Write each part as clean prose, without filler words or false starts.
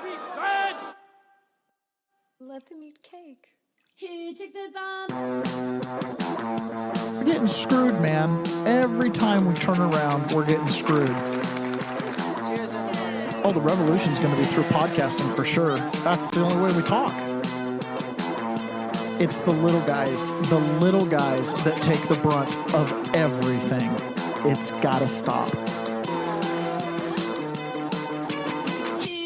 she said! Let them eat cake. Who took the bomb? We're getting screwed, man. Every time we turn around, we're getting screwed. Oh, the revolution's going to be through podcasting for sure. That's the only way we talk. It's the little guys that take the brunt of everything. It's got to stop.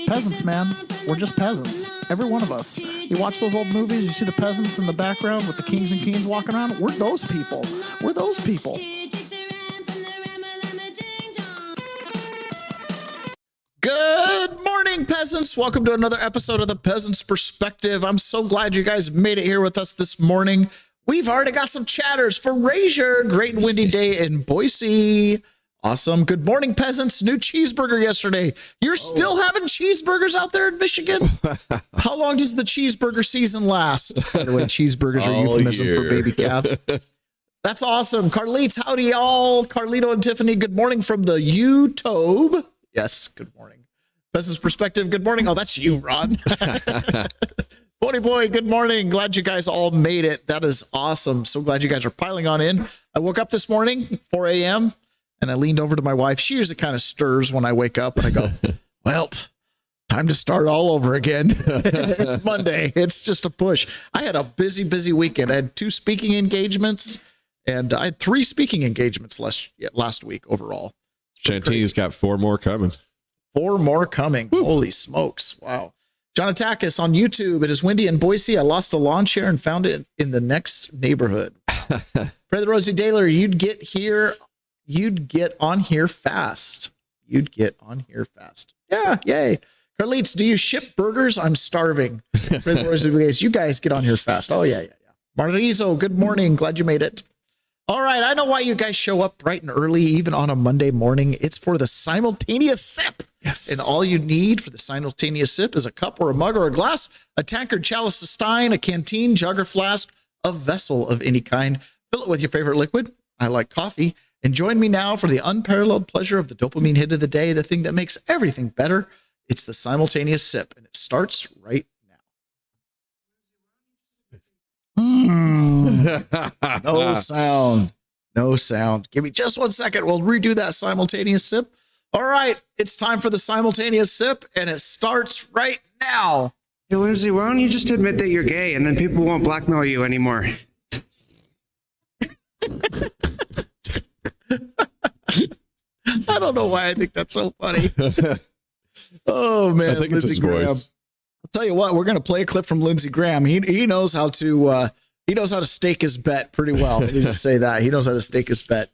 Peasants, man. We're just peasants. Every one of us. You watch those old movies, you see the peasants in the background with the kings and queens walking around. We're those people. We're those people. Good morning, peasants. Welcome to another episode of the Peasants Perspective. I'm so glad you guys made it here with us this morning. We've already got some chatters for Frazier. Great and windy day in Boise. Awesome. Good morning, peasants. New cheeseburger yesterday. You're still having cheeseburgers out there in Michigan? How long does the cheeseburger season last? By the way, cheeseburgers are euphemism for baby calves. That's awesome. Carlitos, howdy y'all. Carlito and Tiffany, good morning from the YouTube. Yes, good morning. Peasants Perspective, good morning. Oh, that's you, Ron. Pony Boy, good morning. Glad you guys all made it. That is awesome. So glad you guys are piling on in. I woke up this morning, 4 a.m., and I leaned over to my wife. She usually kind of stirs when I wake up, and I go, well, time to start all over again. It's Monday. It's just a push. I had a busy weekend. I had 2 speaking engagements, and I had 3 speaking engagements last week overall. Chantilly's got 4 more coming. 4 more coming. Woo. Holy smokes. Wow. John Atakis on YouTube. It is windy in Boise. I lost a lawn chair and found it in the next neighborhood. Pray the Rosie Daler, you'd get on here fast. You'd get on here fast. Yeah, yay. Carlitos, do you ship burgers? I'm starving. Pray the Rosie Daler, you guys get on here fast. Oh, yeah. Marizo, good morning. Glad you made it. All right, I know why you guys show up bright and early, even on a Monday morning. It's for the simultaneous sip. Yes. And all you need for the simultaneous sip is a cup or a mug or a glass, a tankard, chalice, a stein, a canteen, jug or flask, a vessel of any kind. Fill it with your favorite liquid. I like coffee. And join me now for the unparalleled pleasure of the dopamine hit of the day, the thing that makes everything better. It's the simultaneous sip, and it starts right now. No sound. Give me just 1 second. We'll redo that simultaneous sip. All right, it's time for the simultaneous sip, and it starts right now. Hey, Lindsay, why don't you just admit that you're gay, and then people won't blackmail you anymore? I don't know why I think that's so funny. Oh, man. I think Lindsey Graham. Voice. I'll tell you what, we're going to play a clip from Lindsey Graham. He knows how to stake his bet pretty well. Let me just say that. He knows how to stake his bet.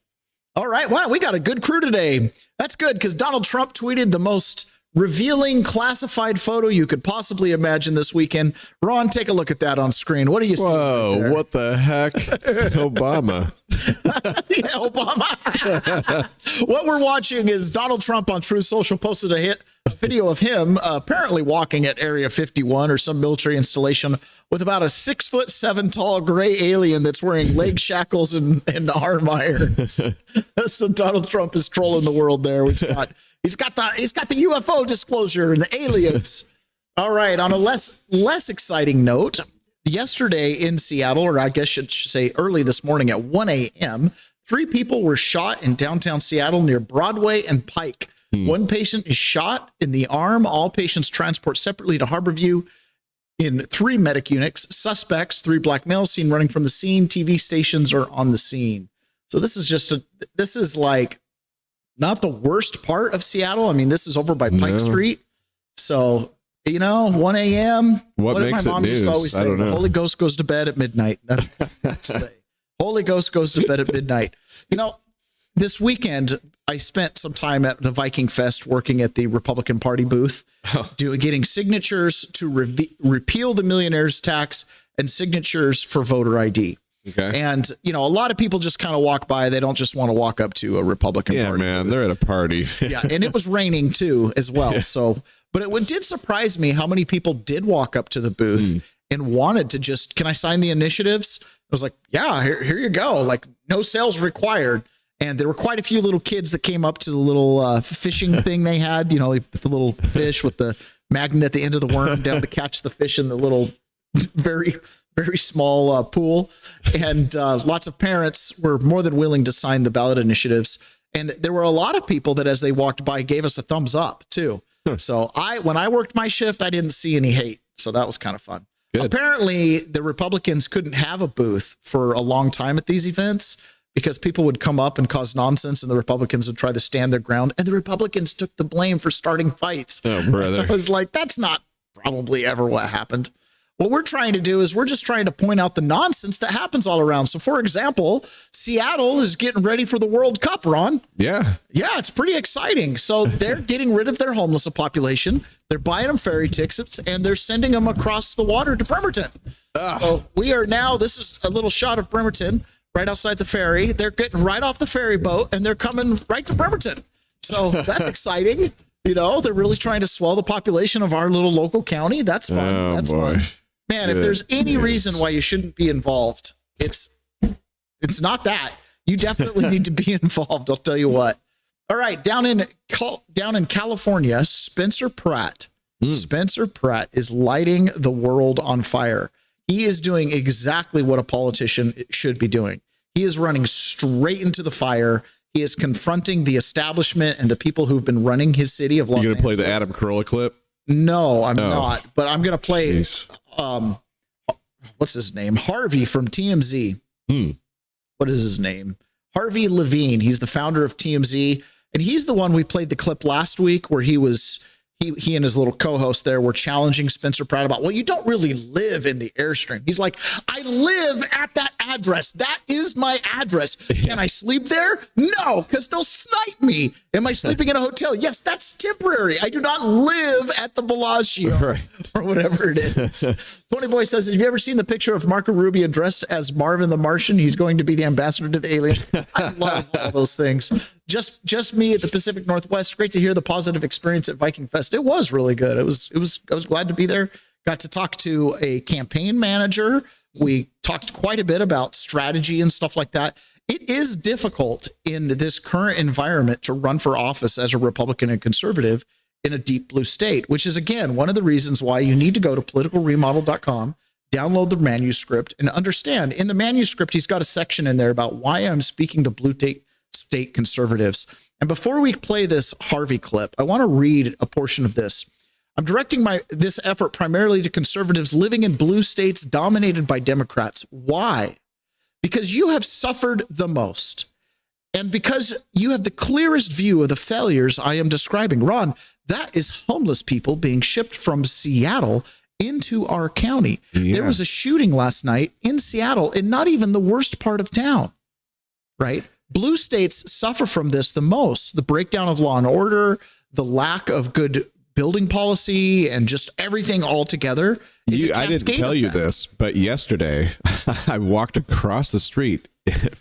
All right. Wow. We got a good crew today. That's good because Donald Trump tweeted the most revealing classified photo you could possibly imagine this weekend. Ron, take a look at that on screen. What do you see? Whoa, right what the heck? Obama. Yeah, Obama. What we're watching is Donald Trump on Truth Social posted a video of him apparently walking at Area 51 or some military installation with about a 6'7" tall gray alien that's wearing leg shackles and arm irons. So Donald Trump is trolling the world there. He's got the UFO disclosure and the aliens. All right. On a less exciting note, yesterday in Seattle, or I guess I should say early this morning at 1 a.m., 3 people were shot in downtown Seattle near Broadway and Pike. 1 patient is shot in the arm. All patients transport separately to Harborview in 3 medic units. Suspects, 3 black males seen running from the scene. TV stations are on the scene. So this is like not the worst part of Seattle. I mean, this is over by Pike Street. So, 1 a.m. What makes my mom it news? used to always say, the Holy Ghost goes to bed at midnight. That's what I say. Holy Ghost goes to bed at midnight. This weekend, I spent some time at the Viking Fest working at the Republican Party booth, getting signatures to repeal the millionaire's tax and signatures for voter ID. Okay. And, a lot of people just kind of walk by. They don't just want to walk up to a Republican Party. Yeah, man, booth. they're at a party. Yeah, and it was raining too as well. So, but it did surprise me how many people did walk up to the booth and wanted to just, can I sign the initiatives? I was like, yeah, here you go. Like no sales required. And there were quite a few little kids that came up to the little fishing thing they had, the little fish with the magnet at the end of the worm down to catch the fish in the little very, very small pool. And lots of parents were more than willing to sign the ballot initiatives. And there were a lot of people that as they walked by gave us a thumbs up too. So when I worked my shift, I didn't see any hate. So that was kind of fun. Good. Apparently, the Republicans couldn't have a booth for a long time at these events because people would come up and cause nonsense and the Republicans would try to stand their ground. And the Republicans took the blame for starting fights. Oh, brother. I was like, that's not probably ever what happened. What we're trying to do is we're just trying to point out the nonsense that happens all around. So, for example, Seattle is getting ready for the World Cup, Ron. Yeah. Yeah, it's pretty exciting. So they're getting rid of their homeless population. They're buying them ferry tickets, and they're sending them across the water to Bremerton. So we are now, this is a little shot of Bremerton right outside the ferry. They're getting right off the ferry boat, and they're coming right to Bremerton. So that's exciting. You know, they're really trying to swell the population of our little local county. That's fun. Oh, That's boy. fun. Man, if there's any reason why you shouldn't be involved, it's not that. You definitely need to be involved. I'll tell you what. All right, down in California, Spencer Pratt. Spencer Pratt is lighting the world on fire. He is doing exactly what a politician should be doing. He is running straight into the fire. He is confronting the establishment and the people who've been running his city of Los Angeles. You going to play the Adam Carolla clip? No, I'm not. But I'm going to play, Jeez. What's his name? Harvey from TMZ. What is his name? Harvey Levin. He's the founder of TMZ. And he's the one we played the clip last week where he and his little co-host there were challenging Spencer Pratt about, well, you don't really live in the Airstream. He's like, I live at that address. That is my address. Can I sleep there? No, because they'll snipe me. Am I sleeping in a hotel? Yes, that's temporary. I do not live at the Bellagio or whatever it is. Tony Boy says, have you ever seen the picture of Marco Rubio dressed as Marvin the Martian? He's going to be the ambassador to the alien. I love all those things. Just me at the Pacific Northwest. Great to hear the positive experience at Viking Fest. It was really good. I was glad to be there. Got to talk to a campaign manager. We talked quite a bit about strategy and stuff like that. It is difficult in this current environment to run for office as a Republican and conservative in a deep blue state, which is, again, one of the reasons why you need to go to politicalremodel.com, download the manuscript, and understand in the manuscript, he's got a section in there about why I'm speaking to blue state conservatives. And before we play this Harvey clip, I want to read a portion of this. I'm directing this effort primarily to conservatives living in blue states dominated by Democrats. Why? Because you have suffered the most. And because you have the clearest view of the failures I am describing. Ron, that is homeless people being shipped from Seattle into our county. Yeah. There was a shooting last night in Seattle, in not even the worst part of town, right? Blue states suffer from this the most. The breakdown of law and order, the lack of good building policy, and just everything all together. I didn't tell you this, but yesterday I walked across the street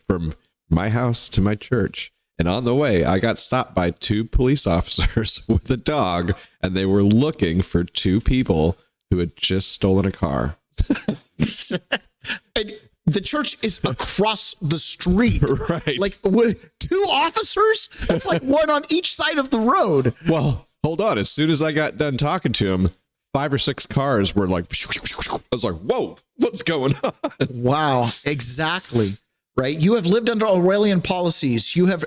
from my house to my church. And on the way, I got stopped by two police officers with a dog, and they were looking for two people who had just stolen a car. And the church is across the street. Right. Like two officers? That's like one on each side of the road. Well, hold on. As soon as I got done talking to him, 5 or 6 cars were like, I was like, whoa, what's going on? Wow, exactly. Right. You have lived under Orwellian policies. You have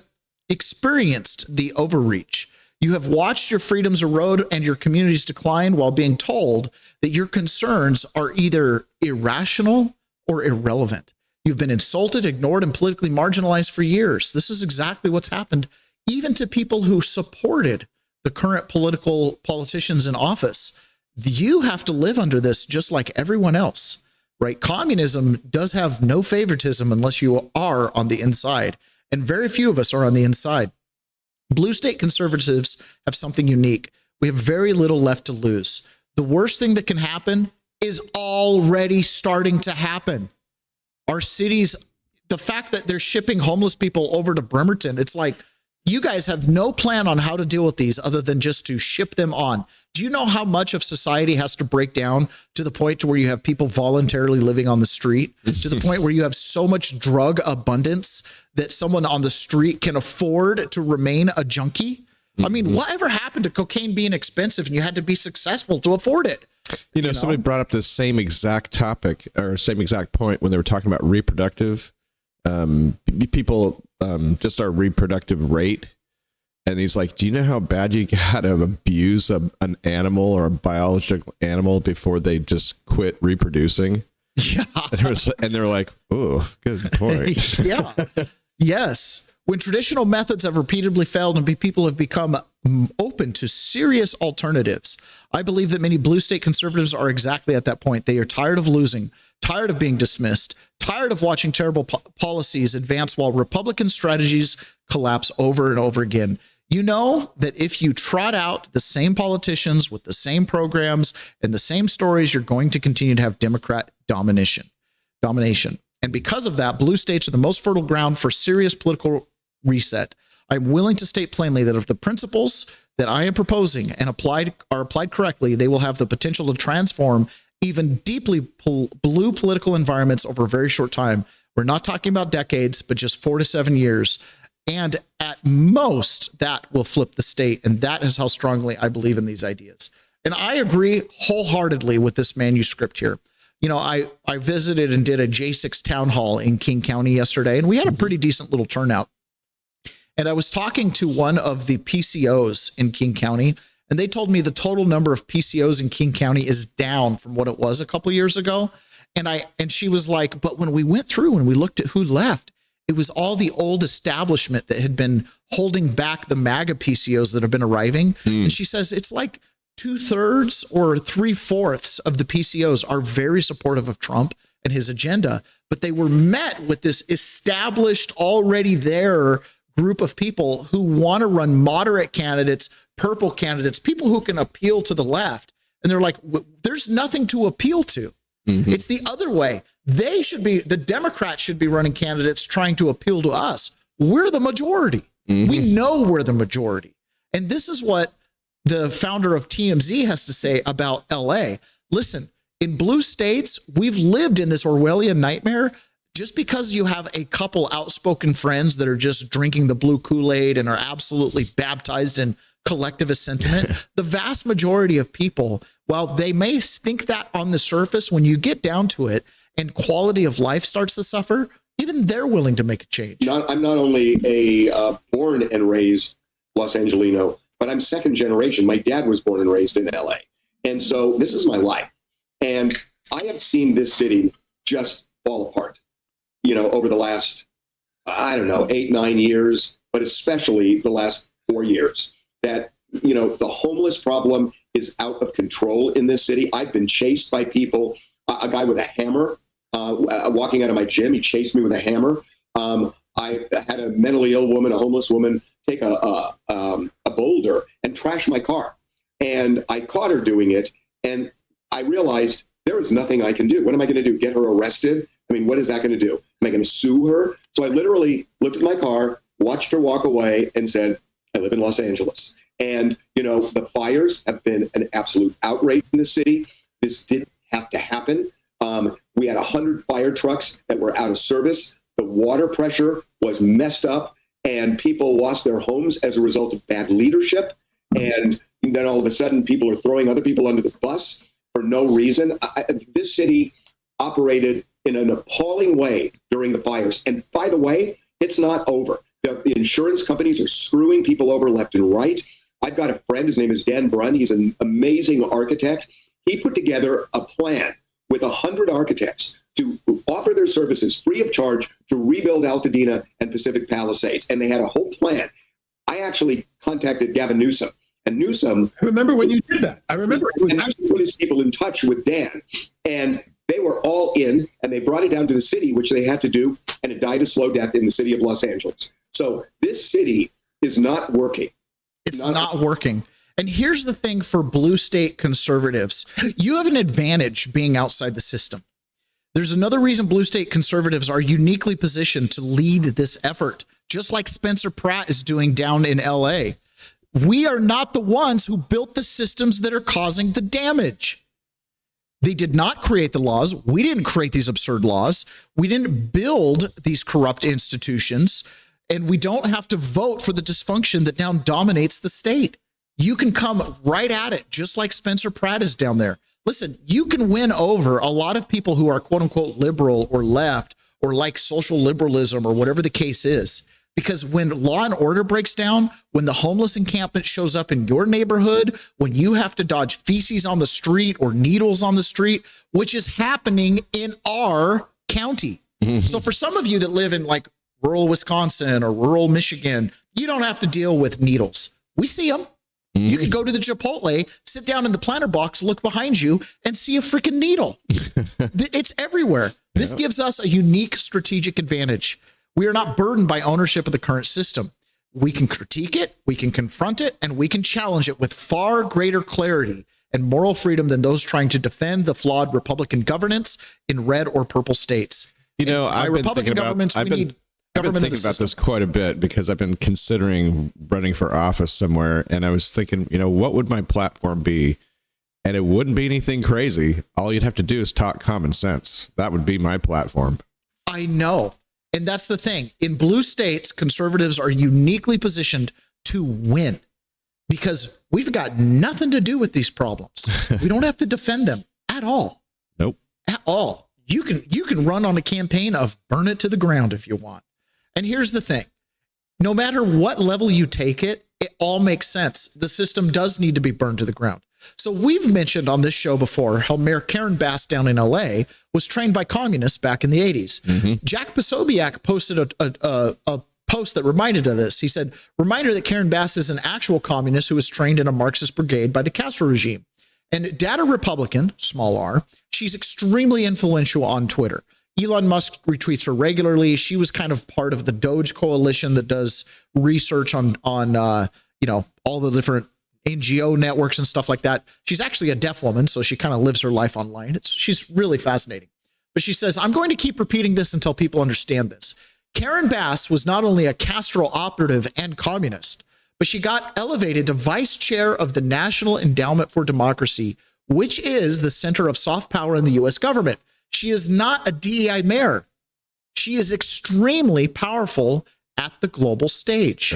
experienced the overreach. You have watched your freedoms erode and your communities decline while being told that your concerns are either irrational or irrelevant. You've been insulted, ignored, and politically marginalized for years. This is exactly what's happened, even to people who supported the current politicians in office. You have to live under this just like everyone else, right? Communism does have no favoritism unless you are on the inside, and very few of us are on the inside. Blue state conservatives have something unique. We have very little left to lose. The worst thing that can happen is already starting to happen. Our cities, the fact that they're shipping homeless people over to Bremerton, it's like, you guys have no plan on how to deal with these other than just to ship them on. Do you know how much of society has to break down to the point to where you have people voluntarily living on the street, to the point where you have so much drug abundance that someone on the street can afford to remain a junkie? I mean, whatever happened to cocaine being expensive and you had to be successful to afford it? You know, somebody brought up this same exact topic or same exact point when they were talking about reproductive people, just our reproductive rate. And he's like, do you know how bad you got to abuse an animal or a biological animal before they just quit reproducing? Yeah. And they're like, oh, good point. Yeah. Yes. When traditional methods have repeatedly failed and people have become open to serious alternatives, I believe that many blue state conservatives are exactly at that point. They are tired of losing, tired of being dismissed, tired of watching terrible policies advance while Republican strategies collapse over and over again. You know that if you trot out the same politicians with the same programs and the same stories, you're going to continue to have Democrat domination. And because of that, blue states are the most fertile ground for serious political reset. I'm willing to state plainly that if the principles that I am proposing and are applied correctly, they will have the potential to transform even deeply blue political environments over a very short time. We're not talking about decades, but just 4 to 7 years. And at most, that will flip the state. And that is how strongly I believe in these ideas. And I agree wholeheartedly with this manuscript here. You know, I visited and did a J6 town hall in King County yesterday, and we had a pretty decent little turnout. And I was talking to one of the PCOs in King County, and they told me the total number of PCOs in King County is down from what it was a couple of years ago. And she was like, but when we went through and we looked at who left, it was all the old establishment that had been holding back the MAGA PCOs that have been arriving. And she says it's like 2/3 or 3/4 of the PCOs are very supportive of Trump and his agenda, but they were met with this established, already there group of people who want to run moderate candidates, purple candidates, people who can appeal to the left. And they're like, there's nothing to appeal to. It's the other way. The Democrats should be running candidates trying to appeal to us. We're the majority. We know we're the majority. And this is what the founder of TMZ has to say about LA. Listen, in blue states, we've lived in this Orwellian nightmare. Just because you have a couple outspoken friends that are just drinking the blue Kool-Aid and are absolutely baptized in collectivist sentiment, the vast majority of people, while they may think that on the surface, when you get down to it and quality of life starts to suffer, even they're willing to make a change. I'm not only a born and raised Los Angelino, but I'm second generation. My dad was born and raised in LA. And so this is my life. And I have seen this city just fall apart, you know, over the last, 8, 9 years, but especially the last 4 years. That, you know, the homeless problem is out of control in this city. I've been chased by people, a guy with a hammer, walking out of my gym. He chased me with a hammer. I had a mentally ill woman, a homeless woman, take a boulder and trash my car. And I caught her doing it. And I realized there is nothing I can do. What am I going to do? Get her arrested? I mean, what is that going to do? Am I going to sue her? So I literally looked at my car, watched her walk away, and said, I live in Los Angeles. And, you know, the fires have been an absolute outrage in the city. This didn't have to happen. We had 100 fire trucks that were out of service. The water pressure was messed up, and people lost their homes as a result of bad leadership. And then all of a sudden, people are throwing other people under the bus for no reason. This city operated in an appalling way during the fires. And by the way, it's not over. The insurance companies are screwing people over left and right. I've got a friend, his name is Dan Brunn. He's an amazing architect. He put together a plan with 100 architects to offer their services free of charge to rebuild Altadena and Pacific Palisades. And they had a whole plan. I actually contacted Gavin Newsom. And Newsom... I remember when you did that. I remember. And actually put his people in touch with Dan. And they were all in, and they brought it down to the city, which they had to do, and it died a slow death in the city of Los Angeles. So this city is not working. It's not working. And here's the thing for blue state conservatives. You have an advantage being outside the system. There's another reason blue state conservatives are uniquely positioned to lead this effort, just like Spencer Pratt is doing down in LA. We are not the ones who built the systems that are causing the damage. They did not create the laws. We didn't create these absurd laws. We didn't build these corrupt institutions. And we don't have to vote for the dysfunction that now dominates the state. You can come right at it, just like Spencer Pratt is down there. Listen, you can win over a lot of people who are quote unquote liberal or left or like social liberalism or whatever the case is. Because when law and order breaks down, when the homeless encampment shows up in your neighborhood, when you have to dodge feces on the street or needles on the street, which is happening in our county. So for some of you that live in like rural Wisconsin or rural Michigan, you don't have to deal with needles. We see them. You could go to the Chipotle, sit down in the planter box, look behind you, and see a freaking needle. It's everywhere. This gives us a unique strategic advantage. We are not burdened by ownership of the current system. We can critique it, we can confront it, and we can challenge it with far greater clarity and moral freedom than those trying to defend the flawed Republican governance in red or purple states. You know, I've been thinking about this quite a bit because I've been considering running for office somewhere, and I was thinking, you know, what would my platform be? And it wouldn't be anything crazy. All you'd have to do is talk common sense. That would be my platform. I know. And that's the thing. In blue states, conservatives are uniquely positioned to win because we've got nothing to do with these problems. We don't have to defend them at all. Nope. At all. You can run on a campaign of burn it to the ground if you want. And here's the thing. No matter what level you take it, it all makes sense. The system does need to be burned to the ground. So we've mentioned on this show before how Mayor Karen Bass down in LA was trained by communists back in the 80s. Jack Posobiec posted a post that reminded of this. He said, reminder that Karen Bass is an actual communist who was trained in a Marxist brigade by the Castro regime. And data Republican, small r, she's extremely influential on Twitter. Elon Musk retweets her regularly. She was kind of part of the Doge coalition that does research on all the different NGO networks and stuff like that. She's actually a deaf woman, so she kind of lives her life online. She's really fascinating. But she says, I'm going to keep repeating this until people understand this. Karen Bass was not only a Castro operative and communist, but she got elevated to vice chair of the National Endowment for Democracy, which is the center of soft power in the U.S. government. She is not a DEI mayor. She is extremely powerful at the global stage.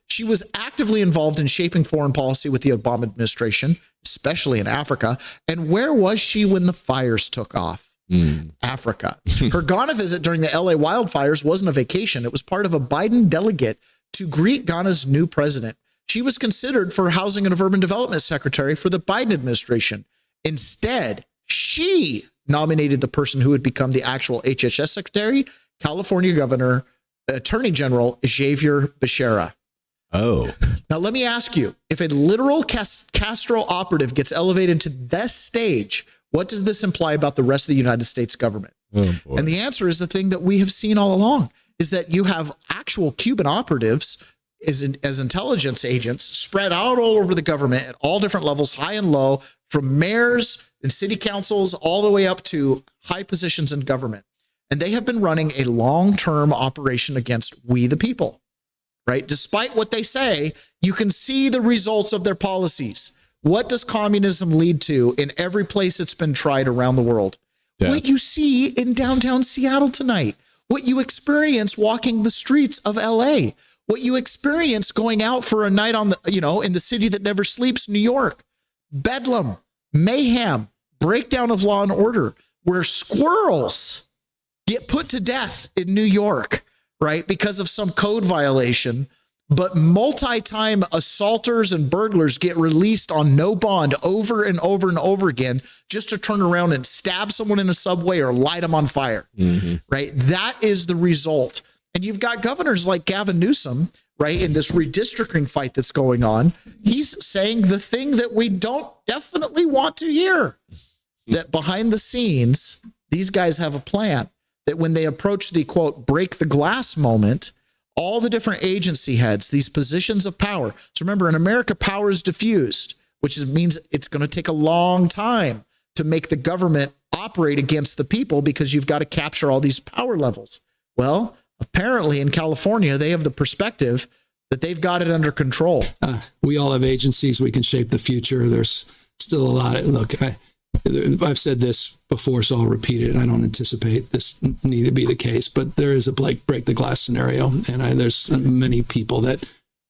She was actively involved in shaping foreign policy with the Obama administration, especially in Africa. And where was she when the fires took off? Africa. Her Ghana visit during the LA wildfires wasn't a vacation. It was part of a Biden delegate to greet Ghana's new president. She was considered for Housing and Urban Development Secretary for the Biden administration. Instead, she nominated the person who would become the actual HHS Secretary, California Governor, Attorney General Xavier Becerra. Now, let me ask you, if a literal Castro operative gets elevated to this stage, what does this imply about the rest of the United States government? And the answer is the thing that we have seen all along, is that you have actual Cuban operatives as intelligence agents spread out all over the government at all different levels, high and low, from mayors and city councils all the way up to high positions in government. And they have been running a long-term operation against we the people, right? Despite what they say, you can see the results of their policies. What does communism lead to in every place it's been tried around the world? What you see in downtown Seattle tonight, what you experience walking the streets of LA, what you experience going out for a night on the, in the city that never sleeps, New York, bedlam, mayhem, breakdown of law and order, where squirrels get put to death in New York, right? Because of some code violation, but multi-time assaulters and burglars get released on no bond over and over and over again, just to turn around and stab someone in a subway or light them on fire, right? That is the result. And you've got governors like Gavin Newsom, right? In this redistricting fight that's going on, he's saying the thing that we don't definitely want to hear, that behind the scenes, these guys have a plan. That when they approach the, quote, break the glass moment, all the different agency heads, these positions of power. So remember, in America, power is diffused, which means it's going to take a long time to make the government operate against the people because you've got to capture all these power levels. Well, apparently in California, they have the perspective that they've got it under control. We all have agencies. We can shape the future. There's still a lot of, I've said this before, so I'll repeat it. I don't anticipate this need to be the case, but there is a break the glass scenario. And there's many people that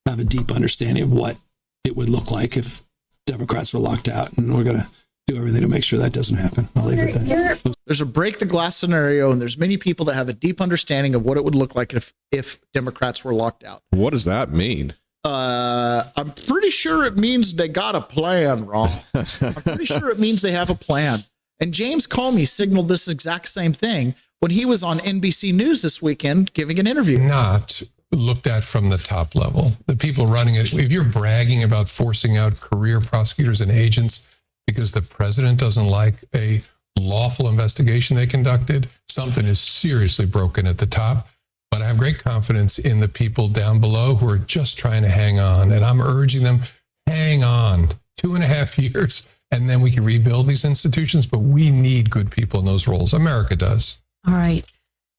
have a deep understanding of what it would look like if Democrats were locked out. And we're going to do everything to make sure that doesn't happen. I'll leave it at that. There's a break the glass scenario, and there's many people that have a deep understanding of what it would look like if Democrats were locked out. What does that mean? I'm pretty sure it means they got a plan, Ron. I'm pretty sure it means they have a plan. And James Comey signaled this exact same thing when he was on NBC News this weekend giving an interview. Not looked at from the top level. The people running it, if you're bragging about forcing out career prosecutors and agents because the president doesn't like a lawful investigation they conducted, something is seriously broken at the top. But I have great confidence in the people down below who are just trying to hang on. And I'm urging them, hang on 2.5 years, and then we can rebuild these institutions. But we need good people in those roles. America does. All right.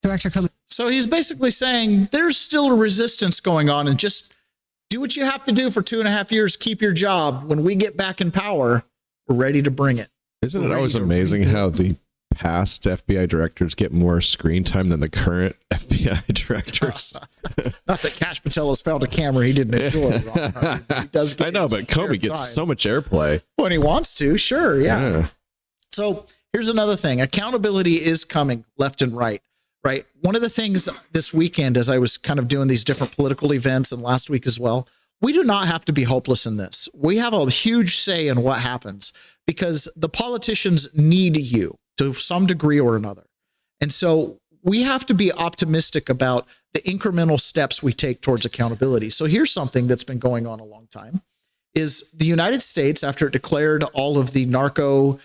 Director Comey. So he's basically saying there's still a resistance going on, and just do what you have to do for 2.5 years. Keep your job. When we get back in power, we're ready to bring it. Isn't it always amazing how the past FBI directors get more screen time than the current FBI directors? Not that Kash Patel has found a camera he didn't enjoy. He does. I know, but Comey gets so much airplay when he wants to. Sure, yeah. So here's another thing: accountability is coming left and right. Right. One of the things this weekend, as I was kind of doing these different political events, and last week as well, we do not have to be hopeless in this. We have a huge say in what happens because the politicians need you to some degree or another. And so we have to be optimistic about the incremental steps we take towards accountability. So here's something that's been going on a long time is the United States, after it declared all of the narco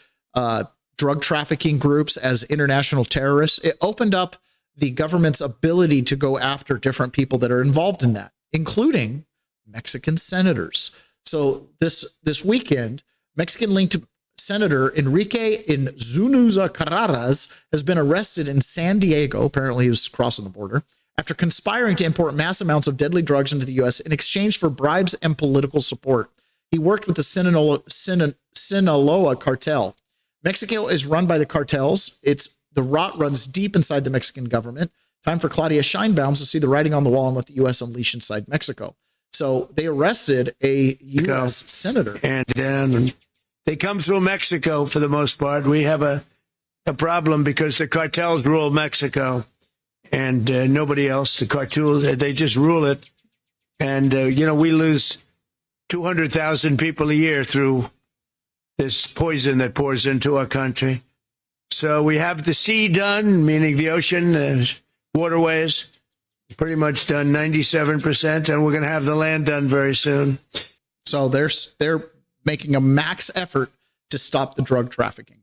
drug trafficking groups as international terrorists, it opened up the government's ability to go after different people that are involved in that, including Mexican senators. So this weekend, Mexican-linked Senator Enrique Zunuza Carreras has been arrested in San Diego. Apparently he was crossing the border after conspiring to import mass amounts of deadly drugs into the U.S. in exchange for bribes and political support. He worked with the Sinaloa cartel. Mexico is run by the cartels. The rot runs deep inside the Mexican government. Time for Claudia Sheinbaum to see the writing on the wall and let the U.S. unleash inside Mexico. So they arrested a U.S. senator. And they come through Mexico for the most part. We have a problem because the cartels rule Mexico and nobody else. The cartels, they just rule it. And, we lose 200,000 people a year through this poison that pours into our country. So we have the sea done, meaning the ocean, waterways, pretty much done 97%, and we're going to have the land done very soon. So they're making a max effort to stop the drug trafficking.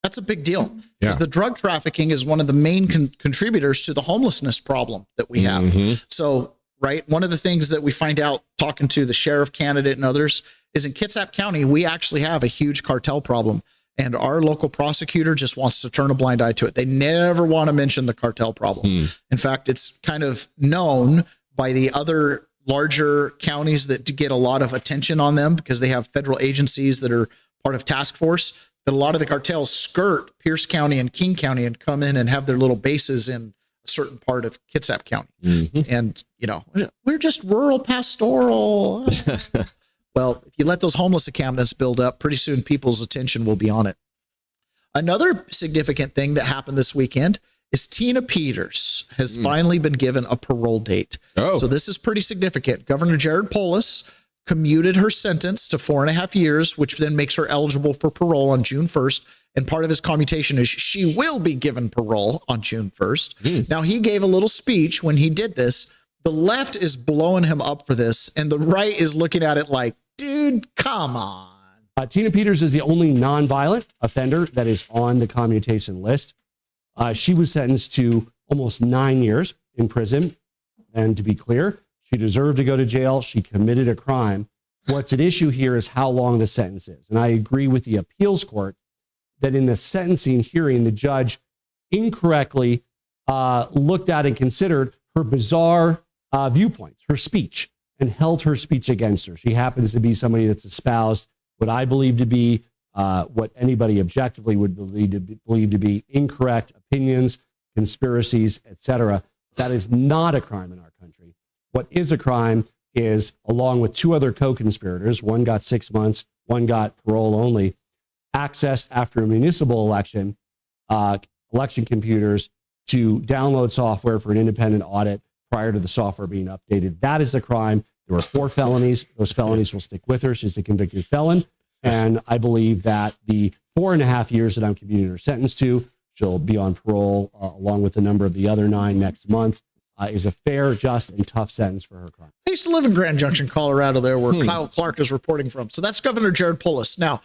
That's a big deal because the drug trafficking is one of the main contributors to the homelessness problem that we have. Mm-hmm. So, right, one of the things that we find out talking to the sheriff candidate and others is in Kitsap County, we actually have a huge cartel problem. And our local prosecutor just wants to turn a blind eye to it. They never want to mention the cartel problem. In fact, it's kind of known by the other larger counties that get a lot of attention on them because they have federal agencies that are part of task force, that a lot of the cartels skirt Pierce County and King County and come in and have their little bases in a certain part of Kitsap County. Mm-hmm. And, we're just rural pastoral. Well, if you let those homeless encampments build up, pretty soon people's attention will be on it. Another significant thing that happened this weekend is Tina Peters has finally been given a parole date. Oh. So this is pretty significant. Governor Jared Polis commuted her sentence to 4.5 years, which then makes her eligible for parole on June 1st. And part of his commutation is she will be given parole on June 1st. Now, he gave a little speech when he did this. The left is blowing him up for this, and the right is looking at it like, dude, come on. Tina Peters is the only nonviolent offender that is on the commutation list. She was sentenced to almost 9 years in prison. And to be clear, she deserved to go to jail. She committed a crime. What's at issue here is how long the sentence is. And I agree with the appeals court that in the sentencing hearing, the judge incorrectly looked at and considered her bizarre viewpoints, her speech, and held her speech against her. She happens to be somebody that's espoused what I believe to be what anybody objectively would believe to be incorrect opinions, conspiracies, etc. That is not a crime in our country. What is a crime is, along with two other co-conspirators, one got 6 months, one got parole only, accessed after a municipal election, election computers to download software for an independent audit prior to the software being updated. That is a crime. There were 4 felonies. Those felonies will stick with her. She's a convicted felon. And I believe that the 4.5 years that I'm commuting her sentence to, she'll be on parole along with a number of the other 9 next month, is a fair, just, and tough sentence for her crime. I used to live in Grand Junction, Colorado, there where Kyle Clark is reporting from. So that's Governor Jared Polis. Now,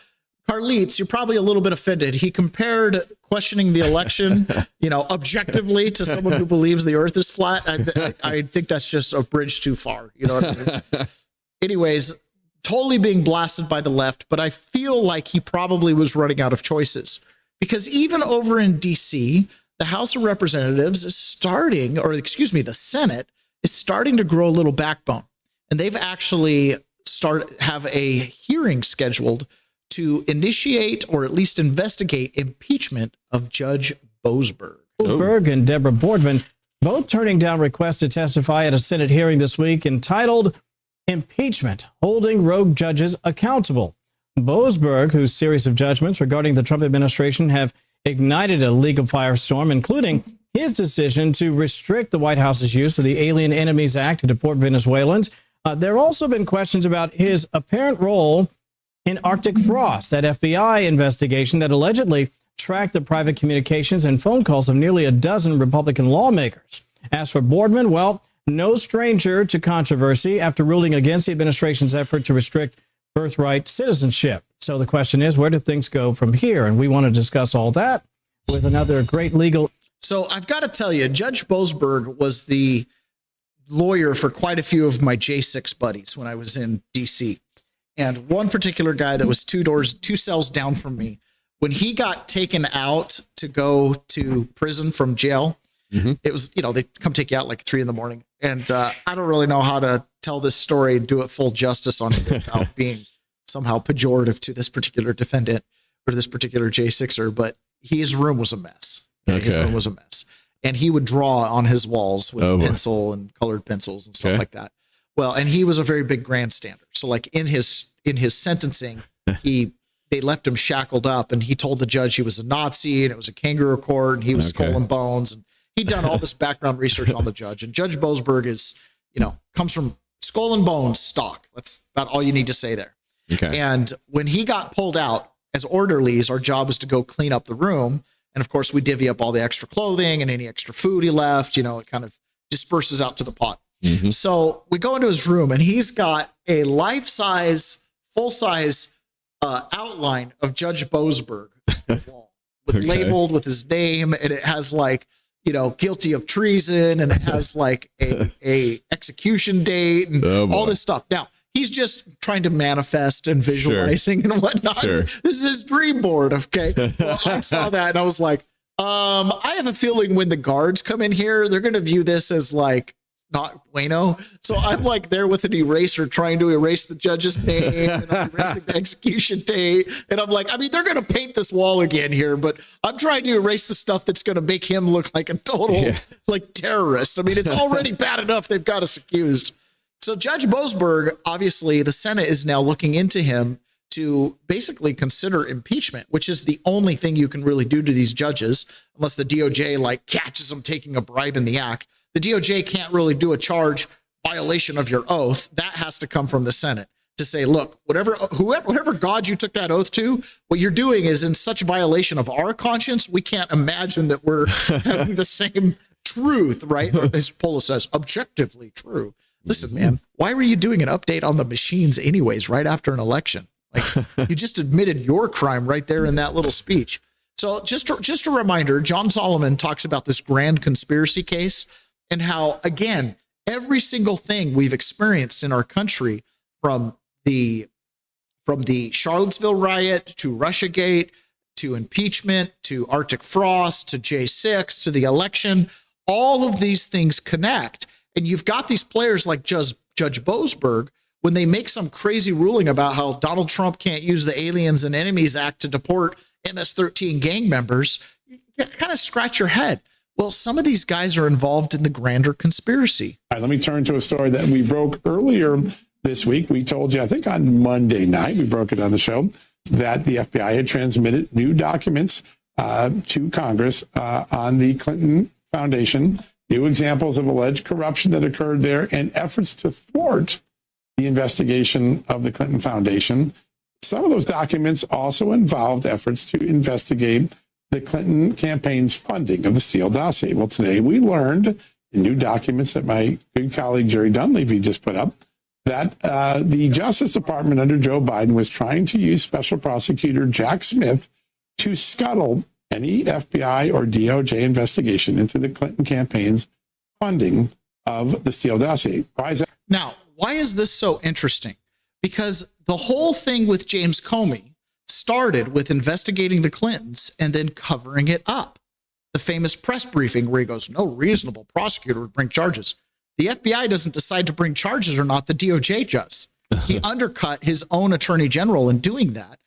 Carlitos, you're probably a little bit offended. He compared questioning the election, objectively to someone who believes the earth is flat. I think that's just a bridge too far. You know what I mean? Anyways, totally being blasted by the left, but I feel like he probably was running out of choices, because even over in DC, the House of Representatives is starting, the Senate is starting to grow a little backbone. And they've actually have a hearing scheduled to initiate or at least investigate impeachment of Judge Boasberg. Boasberg and Deborah Boardman both turning down requests to testify at a Senate hearing this week entitled Impeachment, Holding Rogue Judges Accountable. Boasberg, whose series of judgments regarding the Trump administration have ignited a legal firestorm, including his decision to restrict the White House's use of the Alien Enemies Act to deport Venezuelans. There have also been questions about his apparent role in Arctic frost, that FBI investigation that allegedly tracked the private communications and phone calls of nearly a dozen Republican lawmakers. As for Boardman, well, no stranger to controversy after ruling against the administration's effort to restrict birthright citizenship. So the question is, where do things go from here? And we want to discuss all that with another great legal. So I've got to tell you, Judge Boasberg was the lawyer for quite a few of my J6 buddies when I was in DC. And one particular guy that was 2 cells down from me, when he got taken out to go to prison from jail, it was, they come take you out like 3 a.m. And I don't really know how to tell this story and do it full justice on it without being somehow pejorative to this particular defendant or this particular J6er, but his room was a mess. Okay. His room was a mess. And he would draw on his walls with pencil and colored pencils and stuff like that. Well, and he was a very big grandstander. So like in his sentencing, they left him shackled up, and he told the judge he was a Nazi and it was a kangaroo court and he was Skull and Bones, and he'd done all this background research on the judge. And Judge Boasberg is, comes from Skull and Bones stock. That's about all you need to say there. Okay. And when he got pulled out as orderlies, our job was to go clean up the room. And of course, we divvy up all the extra clothing and any extra food he left. It kind of disperses out to the pot. So we go into his room, and he's got a life-size, full-size outline of Judge Boasberg on the wall, labeled with his name, and it has like, guilty of treason, and it has like a execution date and all this stuff. Now, he's just trying to manifest and visualizing and whatnot. Sure. This is his dream board. Okay. Well, I saw that and I was like, I have a feeling when the guards come in here, they're going to view this as like not bueno. So I'm like there with an eraser trying to erase the judge's name and I'm erasing the execution date. And I'm like, they're going to paint this wall again here, but I'm trying to erase the stuff that's going to make him look like a total like terrorist. It's already bad enough they've got us accused. So Judge Boasberg, obviously the Senate is now looking into him to basically consider impeachment, which is the only thing you can really do to these judges, unless the DOJ like catches them taking a bribe in the act. The DOJ can't really do a charge violation of your oath. That has to come from the Senate to say, look, whatever God you took that oath to, what you're doing is in such violation of our conscience, we can't imagine that we're having the same truth, right? As Polis says, objectively true. Listen, man, why were you doing an update on the machines anyways, right after an election? Like you just admitted your crime right there in that little speech. So just a reminder, John Solomon talks about this grand conspiracy case and how, again, every single thing we've experienced in our country, from the Charlottesville riot to Russiagate to impeachment to Arctic frost to J6 to the election, all of these things connect. And you've got these players like Judge Boasberg, when they make some crazy ruling about how Donald Trump can't use the Aliens and Enemies Act to deport MS-13 gang members, you kind of scratch your head. Well, some of these guys are involved in the grander conspiracy. All right, let me turn to a story that we broke earlier this week. We told you, I think on Monday night, we broke it on the show, that the FBI had transmitted new documents to Congress on the Clinton Foundation, new examples of alleged corruption that occurred there, and efforts to thwart the investigation of the Clinton Foundation. Some of those documents also involved efforts to investigate the Clinton campaign's funding of the Steele dossier. Well, today we learned in new documents that my good colleague Jerry Dunleavy just put up that the Justice Department under Joe Biden was trying to use Special Prosecutor Jack Smith to scuttle any FBI or DOJ investigation into the Clinton campaign's funding of the Steele dossier. Why is that? Now, why is this so interesting? Because the whole thing with James Comey started with investigating the Clintons and then covering it up. The famous press briefing where he goes, no reasonable prosecutor would bring charges. The FBI doesn't decide to bring charges or not. The DOJ does. He undercut his own attorney general in doing that,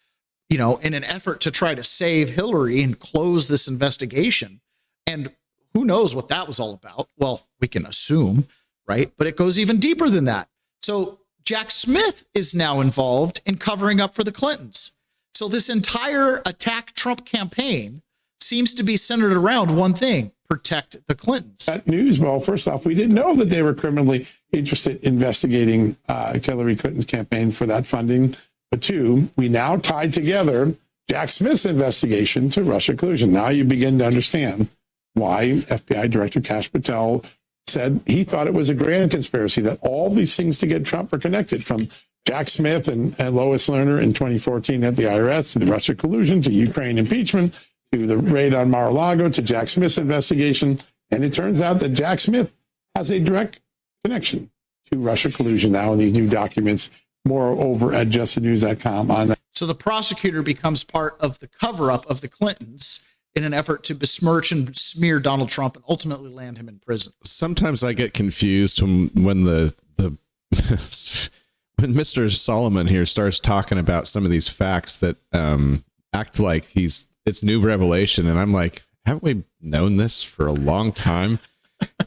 you know, in an effort to try to save Hillary and close this investigation. And who knows what that was all about? Well, we can assume, right? But it goes even deeper than that. So Jack Smith is now involved in covering up for the Clintons. So this entire attack Trump campaign seems to be centered around one thing: protect the Clintons. That news, well, first off, we didn't know that they were criminally interested in investigating Hillary Clinton's campaign for that funding. But two, we now tied together Jack Smith's investigation to Russia collusion. Now you begin to understand why FBI Director Kash Patel said he thought it was a grand conspiracy, that all these things to get Trump are connected, from Jack Smith and Lois Lerner in 2014 at the IRS, to the Russia collusion, to Ukraine impeachment, to the raid on Mar-a-Lago, to Jack Smith's investigation. And it turns out that Jack Smith has a direct connection to Russia collusion now in these new documents. More over at justthenews.com on that. So the prosecutor becomes part of the cover-up of the Clintons in an effort to besmirch and smear Donald Trump and ultimately land him in prison. Sometimes I get confused when the when Mr. Solomon here starts talking about some of these facts that act like it's new revelation, and I'm like, haven't we known this for a long time?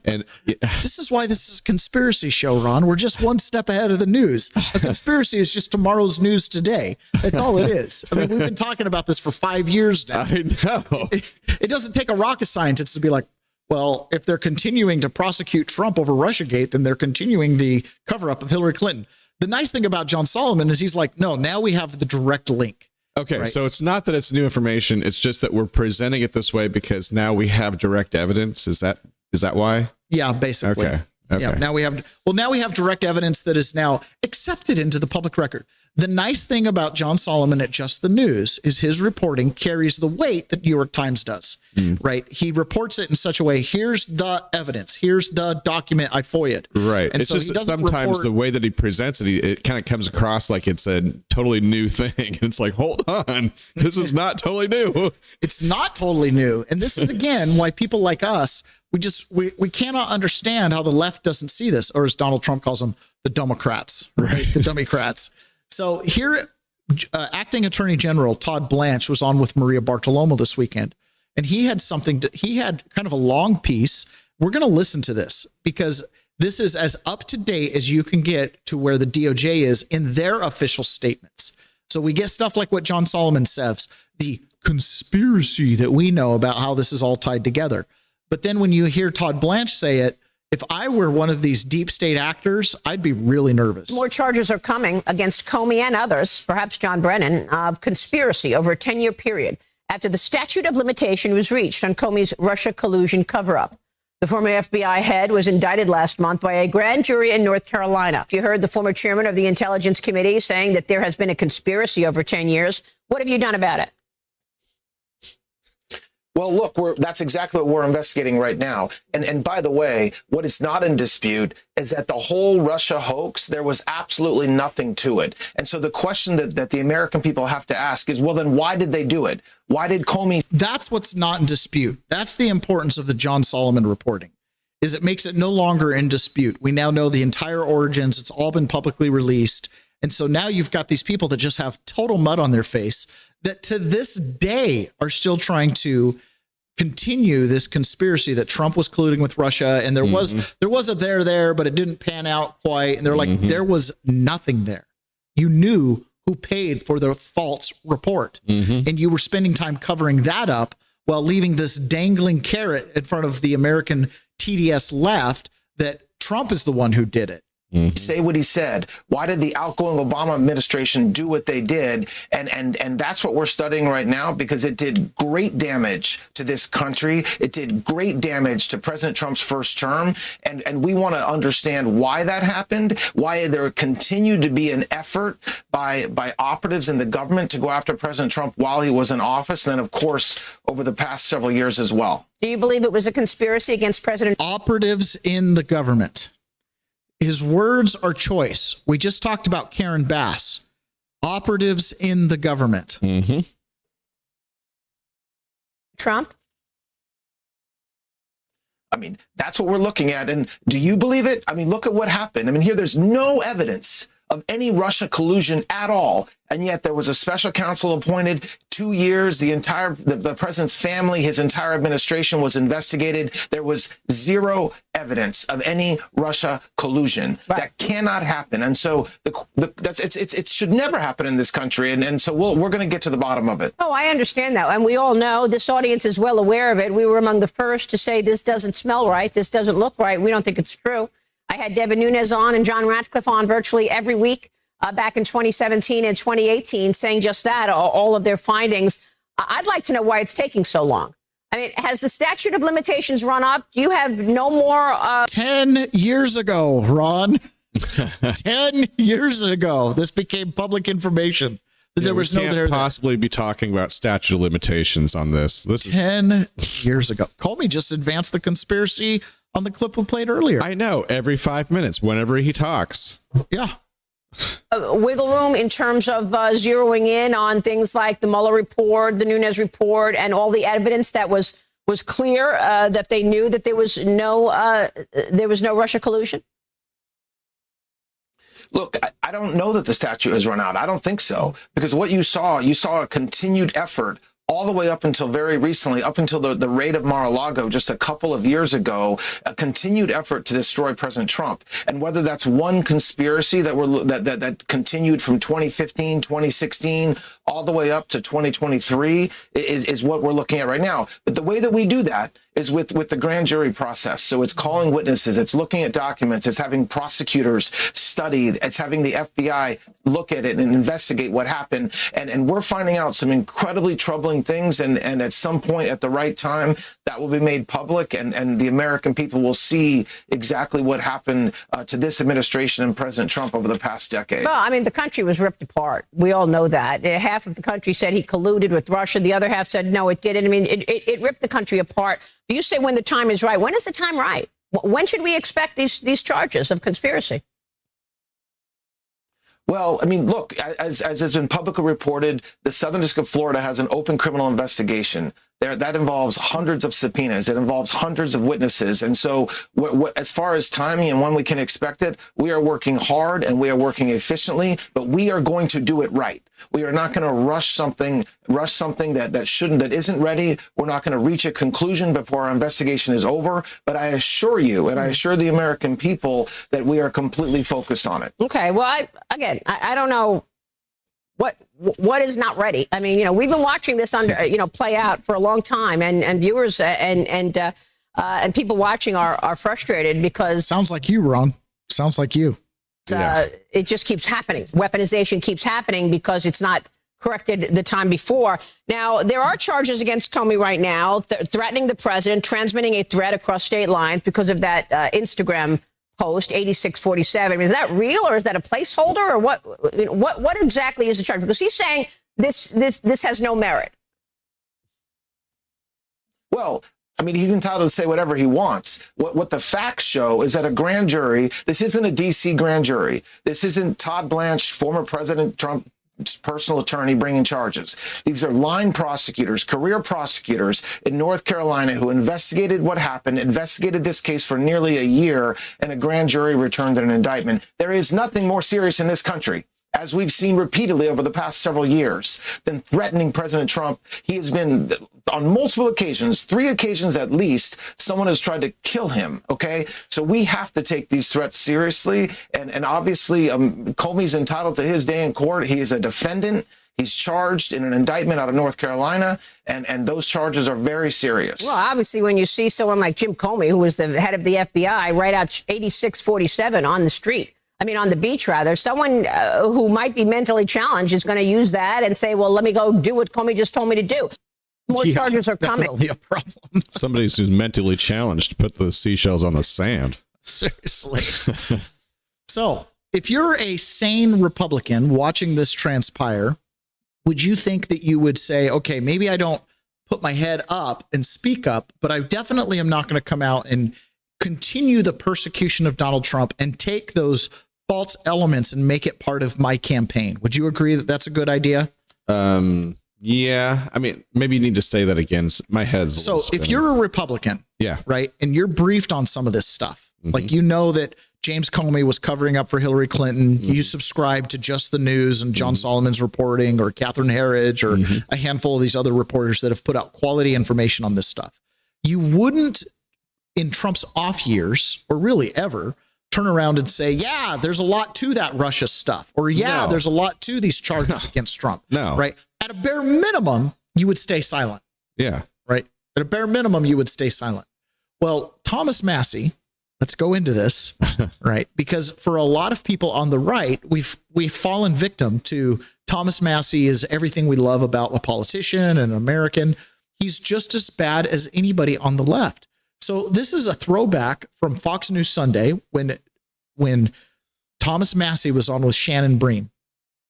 And this is why this is a conspiracy show, Ron. We're just one step ahead of the news. A conspiracy is just tomorrow's news today. That's all it is. I mean, we've been talking about this for 5 years now. I know. It doesn't take a rocket scientist to be like, well, if they're continuing to prosecute Trump over Russiagate, then they're continuing the cover-up of Hillary Clinton. The nice thing about John Solomon is he's like, no, now we have the direct link. Okay, right? So it's not that it's new information. It's just that we're presenting it this way because now we have direct evidence. Is that why? Yeah, basically. Okay. Yeah, now we have direct evidence that is now accepted into the public record. The nice thing about John Solomon at Just the News is his reporting carries the weight that New York Times does, right? He reports it in such a way, here's the evidence, here's the document I FOIA'd. Right. And it's so just that sometimes the way that he presents it, it kind of comes across like it's a totally new thing. And it's like, hold on, this is not totally new. It's not totally new. And this is, again, why people like us, we cannot understand how the left doesn't see this, or as Donald Trump calls them, the Democrats, right? The Democrats. So here, Acting Attorney General Todd Blanche was on with Maria Bartiromo this weekend, and he had kind of a long piece. We're going to listen to this because this is as up to date as you can get to where the DOJ is in their official statements. So we get stuff like what John Solomon says, the conspiracy that we know about how this is all tied together. But then when you hear Todd Blanche say it, if I were one of these deep state actors, I'd be really nervous. More charges are coming against Comey and others, perhaps John Brennan, of conspiracy over a 10-year period after the statute of limitation was reached on Comey's Russia collusion cover-up. The former FBI head was indicted last month by a grand jury in North Carolina. You heard the former chairman of the Intelligence Committee saying that there has been a conspiracy over 10 years. What have you done about it? Well, look, that's exactly what we're investigating right now. And by the way, what is not in dispute is that the whole Russia hoax, there was absolutely nothing to it. And so the question that the American people have to ask is, well, then why did they do it? Why did Comey? That's what's not in dispute. That's the importance of the John Solomon reporting, is it makes it no longer in dispute. We now know the entire origins. It's all been publicly released. And so now you've got these people that just have total mud on their face that to this day are still trying to continue this conspiracy that Trump was colluding with Russia. And there was a there, but it didn't pan out quite. And they're like, there was nothing there. You knew who paid for the false report. And you were spending time covering that up while leaving this dangling carrot in front of the American TDS left that Trump is the one who did it. Say what he said. Why did the outgoing Obama administration do what they did? And that's what we're studying right now, because it did great damage to this country. It did great damage to President Trump's first term. And we want to understand why that happened, why there continued to be an effort by operatives in the government to go after President Trump while he was in office. And then, of course, over the past several years as well. Do you believe it was a conspiracy against President? Operatives in the government. His words are choice. We just talked about Karen Bass. Operatives in the government. Trump? I mean, that's what we're looking at. And do you believe it? I mean, look at what happened. I mean, here, there's no evidence of any Russia collusion at all. And yet there was a special counsel appointed, 2 years, the president's family, his entire administration was investigated. There was zero evidence of any Russia collusion. Right. That cannot happen. And so it should never happen in this country. And so we're going to get to the bottom of it. Oh, I understand that. And we all know, this audience is well aware of it. We were among the first to say this doesn't smell right. This doesn't look right. We don't think it's true. I had Devin Nunes on and John Ratcliffe on virtually every week back in 2017 and 2018 saying just that, all of their findings. I'd like to know why it's taking so long. I mean, has the statute of limitations run up? Do you have no more? 10 years ago, Ron. 10 years ago, this became public information. There was no there. Possibly be talking about statute of limitations on this. This is 10 years ago. Comey just advanced the conspiracy on the clip we played earlier. I know, every 5 minutes, whenever he talks. Yeah. Wiggle room in terms of zeroing in on things like the Mueller report, the Nunes report, and all the evidence that was clear that they knew that there was no Russia collusion. Look, I don't know that the statute has run out. I don't think so, because what you saw a continued effort all the way up until very recently, up until the raid of Mar-a-Lago just a couple of years ago, a continued effort to destroy President Trump. And whether that's one conspiracy that continued from 2015, 2016, all the way up to 2023 is what we're looking at right now. But the way that we do that is with the grand jury process. So it's calling witnesses, it's looking at documents, it's having prosecutors study, it's having the FBI look at it and investigate what happened. And we're finding out some incredibly troubling things. And at some point at the right time, that will be made public, and the American people will see exactly what happened to this administration and President Trump over the past decade. Well, I mean, the country was ripped apart. We all know that. Half of the country said he colluded with Russia. The other half said, no, it didn't. I mean, it ripped the country apart. You say when the time is right. When is the time right? When should we expect these charges of conspiracy? Well, I mean, look, as has been publicly reported, the Southern District of Florida has an open criminal investigation. That involves hundreds of subpoenas. It involves hundreds of witnesses. And so as far as timing and when we can expect it, we are working hard and we are working efficiently, but we are going to do it right. We are not going to rush something that isn't ready. We're not going to reach a conclusion before our investigation is over. But I assure you, and I assure the American people, that we are completely focused on it. Okay. Well, I don't know what is not ready. I mean, we've been watching this play out for a long time, and viewers and people watching are frustrated because sounds like you, Ron. Sounds like you. It just keeps happening. Weaponization keeps happening because it's not corrected the time before. Now, there are charges against Comey right now, threatening the president, transmitting a threat across state lines because of that Instagram post 8647. I mean, is that real, or is that a placeholder, or what exactly is the charge? Because he's saying this has no merit. Well, I mean, he's entitled to say whatever he wants. What the facts show is that a grand jury, this isn't a D.C. grand jury. This isn't Todd Blanche, former President Trump, personal attorney bringing charges. These are line prosecutors, career prosecutors in North Carolina who investigated what happened, investigated this case for nearly a year, and a grand jury returned an indictment. There is nothing more serious in this country, as we've seen repeatedly over the past several years, than threatening President Trump. He has been, on multiple occasions, 3 occasions at least, someone has tried to kill him, okay? So we have to take these threats seriously, and obviously Comey's entitled to his day in court. He is a defendant. He's charged in an indictment out of North Carolina, and those charges are very serious. Well, obviously, when you see someone like Jim Comey, who was the head of the FBI, write out 8647 on the street, on the beach, rather, someone who might be mentally challenged is going to use that and say, well, let me go do what Comey just told me to do. More charges are coming. Definitely a problem. Somebody who's mentally challenged, put the seashells on the sand. Seriously. So if you're a sane Republican watching this transpire, would you think that you would say, okay, maybe I don't put my head up and speak up, but I definitely am not going to come out and continue the persecution of Donald Trump and take those false elements and make it part of my campaign? Would you agree that that's a good idea? Yeah. Maybe you need to say that again. My head's so if you're a Republican, right, and you're briefed on some of this stuff, like that James Comey was covering up for Hillary Clinton, you subscribe to Just the News and John Solomon's reporting, or Catherine Herridge, or a handful of these other reporters that have put out quality information on this stuff. You wouldn't, in Trump's off years, or really ever, turn around and say, yeah, there's a lot to that Russia stuff, or there's a lot to these charges against Trump. No. Right? At a bare minimum, you would stay silent. Yeah. Right? At a bare minimum, you would stay silent. Well, Thomas Massie, let's go into this, right? Because for a lot of people on the right, we've fallen victim to Thomas Massie is everything we love about a politician and an American. He's just as bad as anybody on the left. So this is a throwback from Fox News Sunday when Thomas Massie was on with Shannon Bream.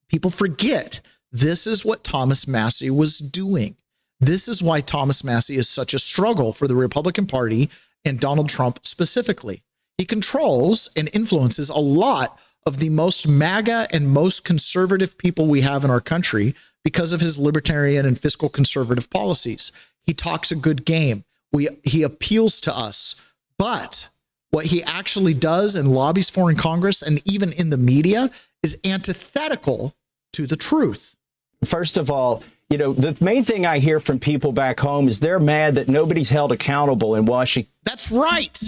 People forget this is what Thomas Massie was doing. This is why Thomas Massie is such a struggle for the Republican Party and Donald Trump specifically. He controls and influences a lot of the most MAGA and most conservative people we have in our country because of his libertarian and fiscal conservative policies. He talks a good game. He appeals to us, but what he actually does and lobbies for in Congress and even in the media is antithetical to the truth. First of all, the main thing I hear from people back home is they're mad that nobody's held accountable in Washington. That's right.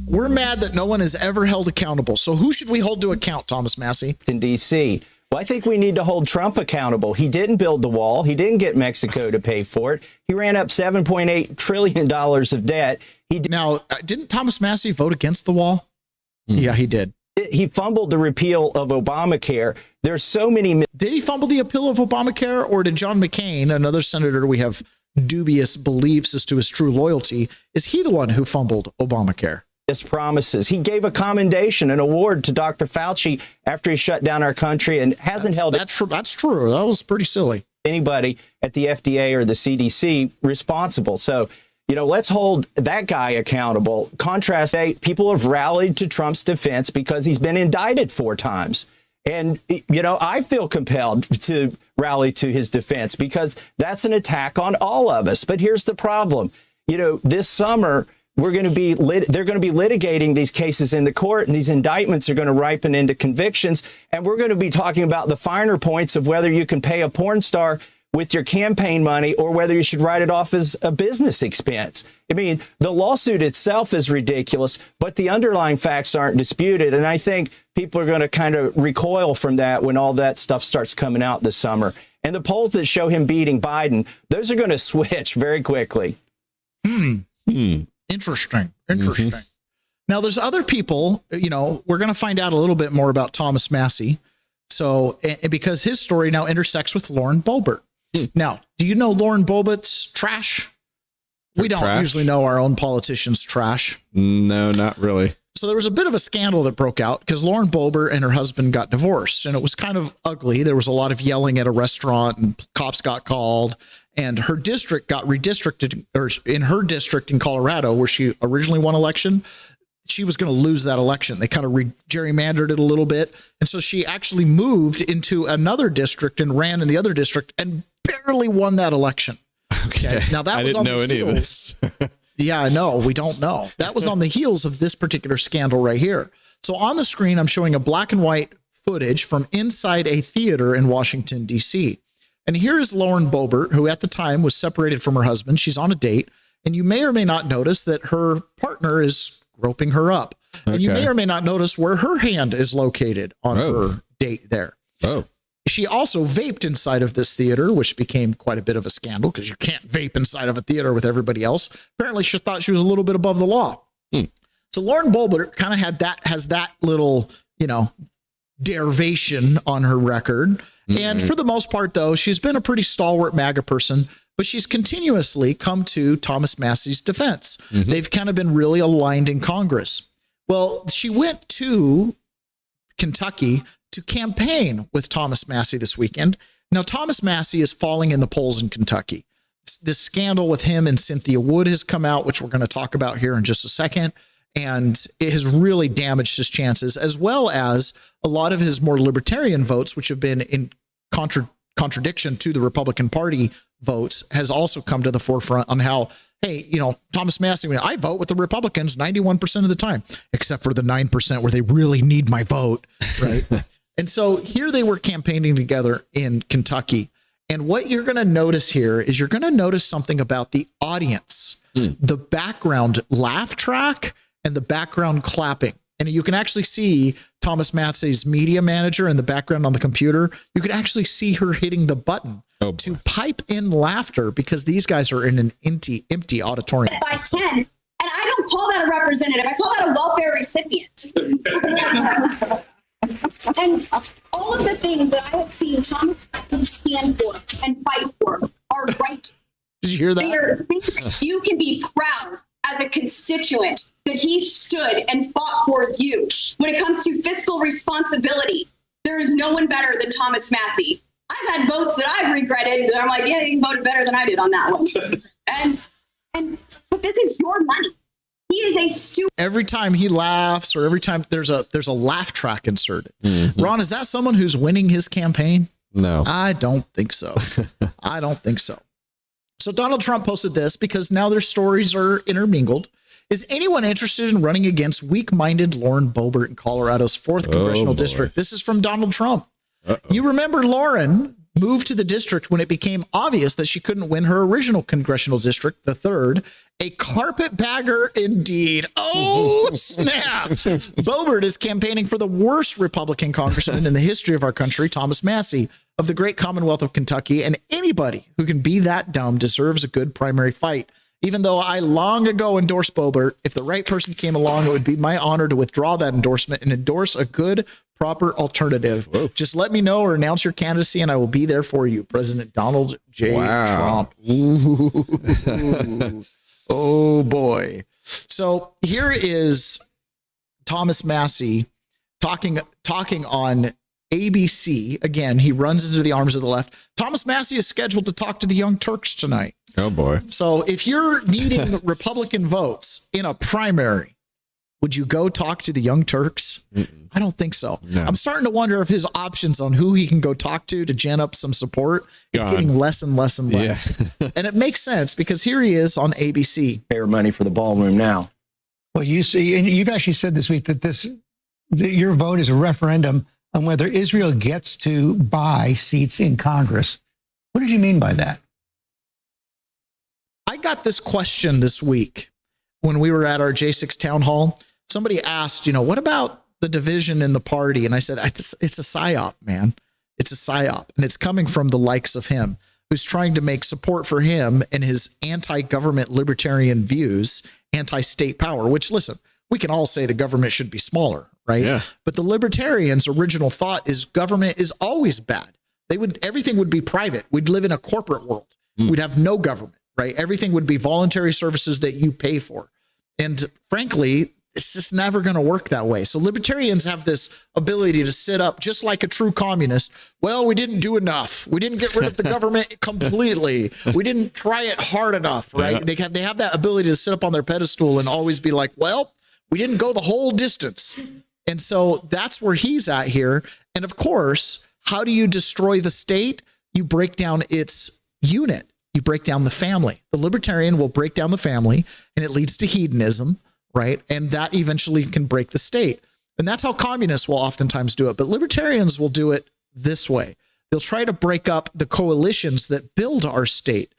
We're mad that no one is ever held accountable. So who should we hold to account, Thomas Massie? In D.C. Well, I think we need to hold Trump accountable. He didn't build the wall. He didn't get Mexico to pay for it. He ran up $7.8 trillion of debt. Now, didn't Thomas Massie vote against the wall? Yeah, he did. He fumbled the repeal of Obamacare. There's so many. Did he fumble the appeal of Obamacare, or did John McCain, another senator we have dubious beliefs as to his true loyalty, is he the one who fumbled Obamacare? His promises. He gave a commendation, an award to Dr. Fauci after he shut down our country and hasn't held That's true. That was pretty silly. Anybody at the FDA or the CDC responsible. So, let's hold that guy accountable. Contrast, people have rallied to Trump's defense because he's been indicted 4 times. And, I feel compelled to rally to his defense because that's an attack on all of us. But here's the problem. This summer, they're going to be litigating these cases in the court, and these indictments are going to ripen into convictions. And we're going to be talking about the finer points of whether you can pay a porn star with your campaign money or whether you should write it off as a business expense. The lawsuit itself is ridiculous, but the underlying facts aren't disputed. And I think people are going to kind of recoil from that when all that stuff starts coming out this summer. And the polls that show him beating Biden, those are going to switch very quickly. Interesting. Now, there's other people, we're going to find out a little bit more about Thomas Massie. So, because his story now intersects with Lauren Boebert. Now, do you know Lauren Boebert's trash? We don't usually know our own politicians' trash. No, not really. So there was a bit of a scandal that broke out because Lauren Boebert and her husband got divorced, and it was kind of ugly. There was a lot of yelling at a restaurant, and cops got called, and her district got redistricted, or in her district in Colorado, where she originally won election, she was going to lose that election. They kind of gerrymandered it a little bit. And so she actually moved into another district and ran in the other district and barely won that election. Okay. Now that I was didn't on know the any of heels. this. Yeah, no, we don't know. That was on the heels of this particular scandal right here. So on the screen, I'm showing a black and white footage from inside a theater in Washington, D.C. And here is Lauren Boebert, who at the time was separated from her husband. She's on a date. And you may or may not notice that her partner is groping her up. Okay. And you may or may not notice where her hand is located on her date there. Oh. She also vaped inside of this theater, which became quite a bit of a scandal because you can't vape inside of a theater with everybody else. Apparently, she thought she was a little bit above the law. So Lauren Boebert kind of has that little, derivation on her record. And for the most part, though, she's been a pretty stalwart MAGA person, but she's continuously come to Thomas Massey's defense. They've kind of been really aligned in Congress. Well, she went to Kentucky to campaign with Thomas Massey this weekend. Now, Thomas Massey is falling in the polls in Kentucky. This scandal with him and Cynthia Wood has come out, which we're going to talk about here in just a second. And it has really damaged his chances, as well as a lot of his more libertarian votes, which have been in contradiction to the Republican Party votes, has also come to the forefront on how, hey, Thomas Massey, I vote with the Republicans 91% of the time, except for the 9% where they really need my vote, right? And so here they were campaigning together in Kentucky. And what you're going to notice here is you're going to notice something about the audience, the background laugh track and the background clapping. And you can actually see Thomas Massey's media manager in the background on the computer. You can actually see her hitting the button to pipe in laughter because these guys are in an empty auditorium. By 10, and I don't call that a representative. I call that a welfare recipient. And all of the things that I have seen Thomas Massey stand for and fight for are right. Did you hear that? They are things that you can be proud as a constituent that he stood and fought for you. When it comes to fiscal responsibility, there is no one better than Thomas Massey. I've had votes that I've regretted. I'm like, yeah, you voted better than I did on that one. But this is your money. He is a stupid. Every time he laughs or every time there's a laugh track inserted. Ron, is that someone who's winning his campaign? No. I don't think so. I don't think so. So Donald Trump posted this because now their stories are intermingled. Is anyone interested in running against weak-minded Lauren Boebert in Colorado's 4th congressional district? This is from Donald Trump. You remember Lauren moved to the district when it became obvious that she couldn't win her original congressional district, the 3rd. A carpetbagger indeed. Oh, snap. Boebert is campaigning for the worst Republican congressman in the history of our country, Thomas Massey, of the great Commonwealth of Kentucky. And anybody who can be that dumb deserves a good primary fight. Even though I long ago endorsed Boebert, if the right person came along, it would be my honor to withdraw that endorsement and endorse a good, proper alternative. Whoa. Just let me know or announce your candidacy and I will be there for you. President Donald J. Trump. Oh, boy. So here is Thomas Massey talking on ABC. Again, he runs into the arms of the left. Thomas Massey is scheduled to talk to the Young Turks tonight. Oh, boy. So if you're needing Republican votes in a primary, would you go talk to the Young Turks? I don't think so. No. I'm starting to wonder if his options on who he can go talk to gen up some support is getting less and less and less. Yeah. And it makes sense because here he is on ABC. Pay money for the ballroom now. Well, you see, and you've actually said this week that your vote is a referendum on whether Israel gets to buy seats in Congress. What did you mean by that? I got this question this week when we were at our J6 town hall. Somebody asked, what about the division in the party? And I said, it's a psyop, man. It's a psyop. And it's coming from the likes of him, who's trying to make support for him and his anti-government libertarian views, anti-state power, which, listen, we can all say the government should be smaller, right? Yeah. But the libertarians' original thought is government is always bad. Everything would be private. We'd live in a corporate world. We'd have no government, right? Everything would be voluntary services that you pay for. And frankly, it's just never going to work that way. So libertarians have this ability to sit up just like a true communist. Well, we didn't do enough. We didn't get rid of the government completely. We didn't try it hard enough, right? Yeah. They have that ability to sit up on their pedestal and always be like, well, We didn't go the whole distance. And so that's where he's at here. And of course, how do you destroy the state? You break down its unit. You break down the family. The libertarian will break down the family, and it leads to hedonism, right? And that eventually can break the state. And that's how communists will oftentimes do it. But libertarians will do it this way. They'll try to break up the coalitions that build our state.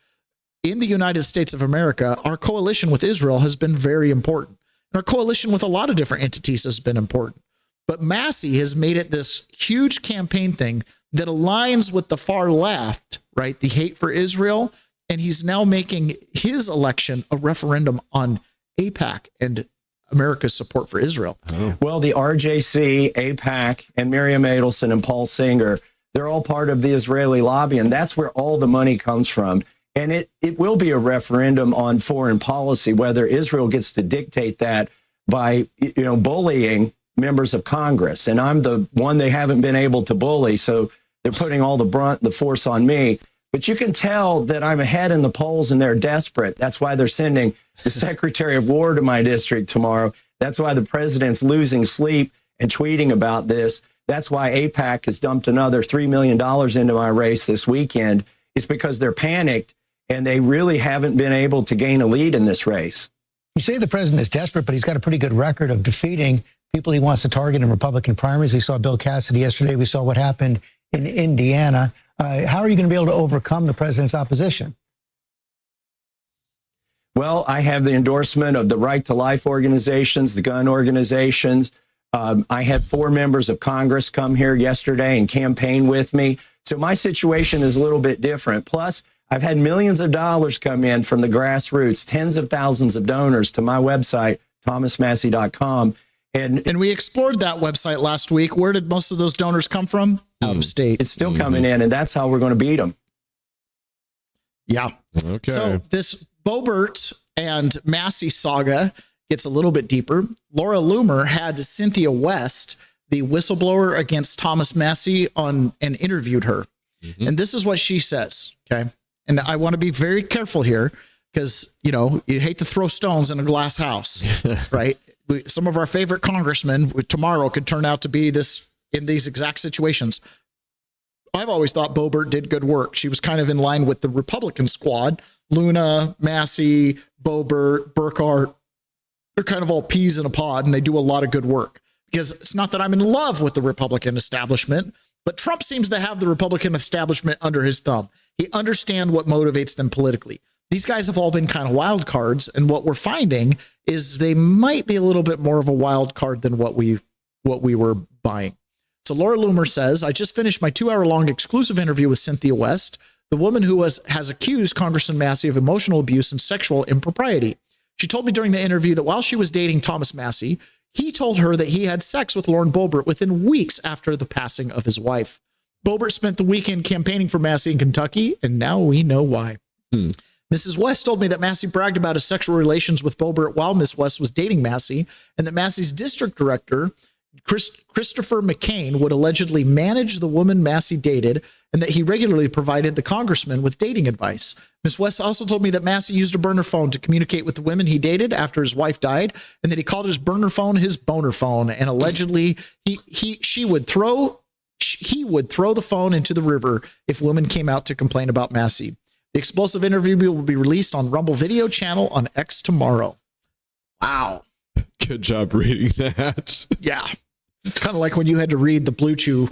In the United States of America, our coalition with Israel has been very important. And our coalition with a lot of different entities has been important. But Massey has made it this huge campaign thing that aligns with the far left, right? The hate for Israel. And he's now making his election a referendum on AIPAC and America's support for Israel. Well, the RJC, AIPAC, and Miriam Adelson and Paul Singer, they're all part of the Israeli lobby, and that's where all the money comes from. And it will be a referendum on foreign policy, whether Israel gets to dictate that by, bullying members of Congress. And I'm the one they haven't been able to bully, so they're putting all the force on me. But you can tell that I'm ahead in the polls and they're desperate. That's why they're sending the Secretary of War to my district tomorrow. That's why the president's losing sleep and tweeting about this. That's why AIPAC has dumped another $3 million into my race this weekend. It's because they're panicked and they really haven't been able to gain a lead in this race. You say the president is desperate, but he's got a pretty good record of defeating people he wants to target in Republican primaries. We saw Bill Cassidy yesterday. We saw what happened in Indiana. How are you going to be able to overcome the president's opposition? Well, I have the endorsement of the Right to Life organizations, the gun organizations. I had 4 members of Congress come here yesterday and campaign with me. So my situation is a little bit different. Plus, I've had millions of dollars come in from the grassroots, tens of thousands of donors to my website, thomasmassey.com. And we explored that website last week. Where did most of those donors come from? Out of state. It's still coming in, and that's how we're going to beat them. Yeah. Okay. So this Boebert and Massey saga gets a little bit deeper. Laura Loomer had Cynthia West, the whistleblower against Thomas Massey, on and interviewed her. And this is what she says. Okay. And I want to be very careful here because, you hate to throw stones in a glass house, right? Some of our favorite congressmen tomorrow could turn out to be in these exact situations. I've always thought Boebert did good work. She was kind of in line with the Republican squad. Luna, Massey, Boebert, Burkhart, they're kind of all peas in a pod, and they do a lot of good work. Because it's not that I'm in love with the Republican establishment, but Trump seems to have the Republican establishment under his thumb. He understands what motivates them politically. These guys have all been kind of wild cards, and what we're finding is they might be a little bit more of a wild card than what we were buying. So Laura Loomer says, I just finished my 2-hour-long exclusive interview with Cynthia West, the woman who has accused Congressman Massey of emotional abuse and sexual impropriety. She told me during the interview that while she was dating Thomas Massey, he told her that he had sex with Lauren Boebert within weeks after the passing of his wife. Boebert spent the weekend campaigning for Massey in Kentucky, and now we know why. Mrs. West told me that Massey bragged about his sexual relations with Boebert while Miss West was dating Massey, and that Massey's district director, Christopher McCain, would allegedly manage the woman Massey dated, and that he regularly provided the congressman with dating advice. Miss West also told me that Massey used a burner phone to communicate with the women he dated after his wife died, and that he called his burner phone his boner phone, and allegedly he would throw the phone into the river if women came out to complain about Massey. The explosive interview will be released on Rumble Video channel on X tomorrow. Wow. Good job reading that. Yeah. It's kind of like when you had to read the Blue Chew.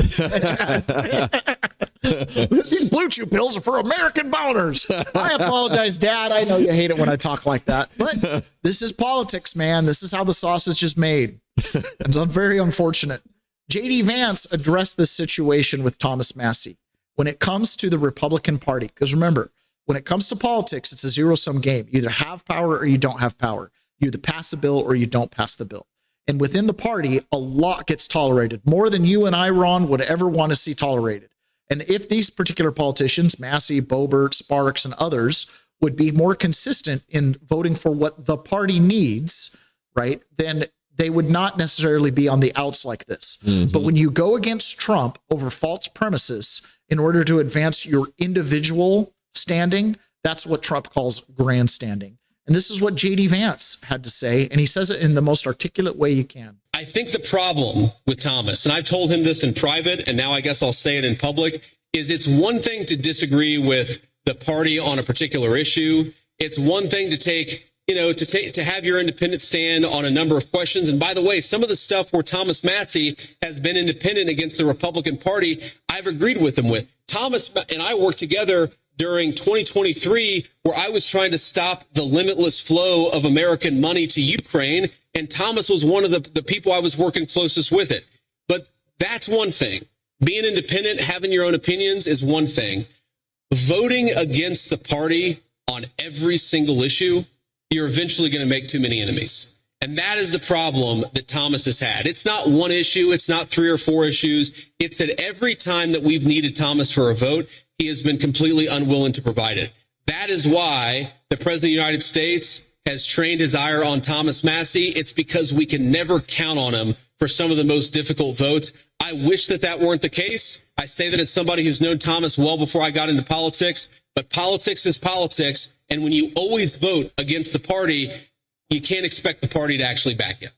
These Blue Chew pills are for American boners. I apologize, Dad. I know you hate it when I talk like that. But this is politics, man. This is how the sausage is made. It's very unfortunate. J.D. Vance addressed this situation with Thomas Massey when it comes to the Republican Party. Because remember, when it comes to politics, it's a zero-sum game. You either have power or you don't have power. You either pass a bill or you don't pass the bill. And within the party, a lot gets tolerated, more than you and I, Ron, would ever want to see tolerated. And if these particular politicians, Massey, Boebert, Sparks, and others, would be more consistent in voting for what the party needs, right, then they would not necessarily be on the outs like this. But when you go against Trump over false premises in order to advance your individual standing, that's what Trump calls grandstanding. And this is what J.D. Vance had to say, and he says it in the most articulate way you can. I think the problem with Thomas, and I've told him this in private, and now I guess I'll say it in public, is it's one thing to disagree with the party on a particular issue. It's one thing to to have your independent stand on a number of questions. And by the way, some of the stuff where Thomas Massie has been independent against the Republican Party, I've agreed with him with. Thomas and I worked together during 2023, where I was trying to stop the limitless flow of American money to Ukraine. And Thomas was one of the people I was working closest with it. But that's one thing. Being independent, having your own opinions is one thing. Voting against the party on every single issue, you're eventually going to make too many enemies. And that is the problem that Thomas has had. It's not one issue. It's not 3 or 4 issues. It's that every time that we've needed Thomas for a vote, he has been completely unwilling to provide it. That is why the President of the United States has trained his ire on Thomas Massie. It's because we can never count on him for some of the most difficult votes. I wish that weren't the case. I say that as somebody who's known Thomas well before I got into politics, but politics is politics. And when you always vote against the party, you can't expect the party to actually back you.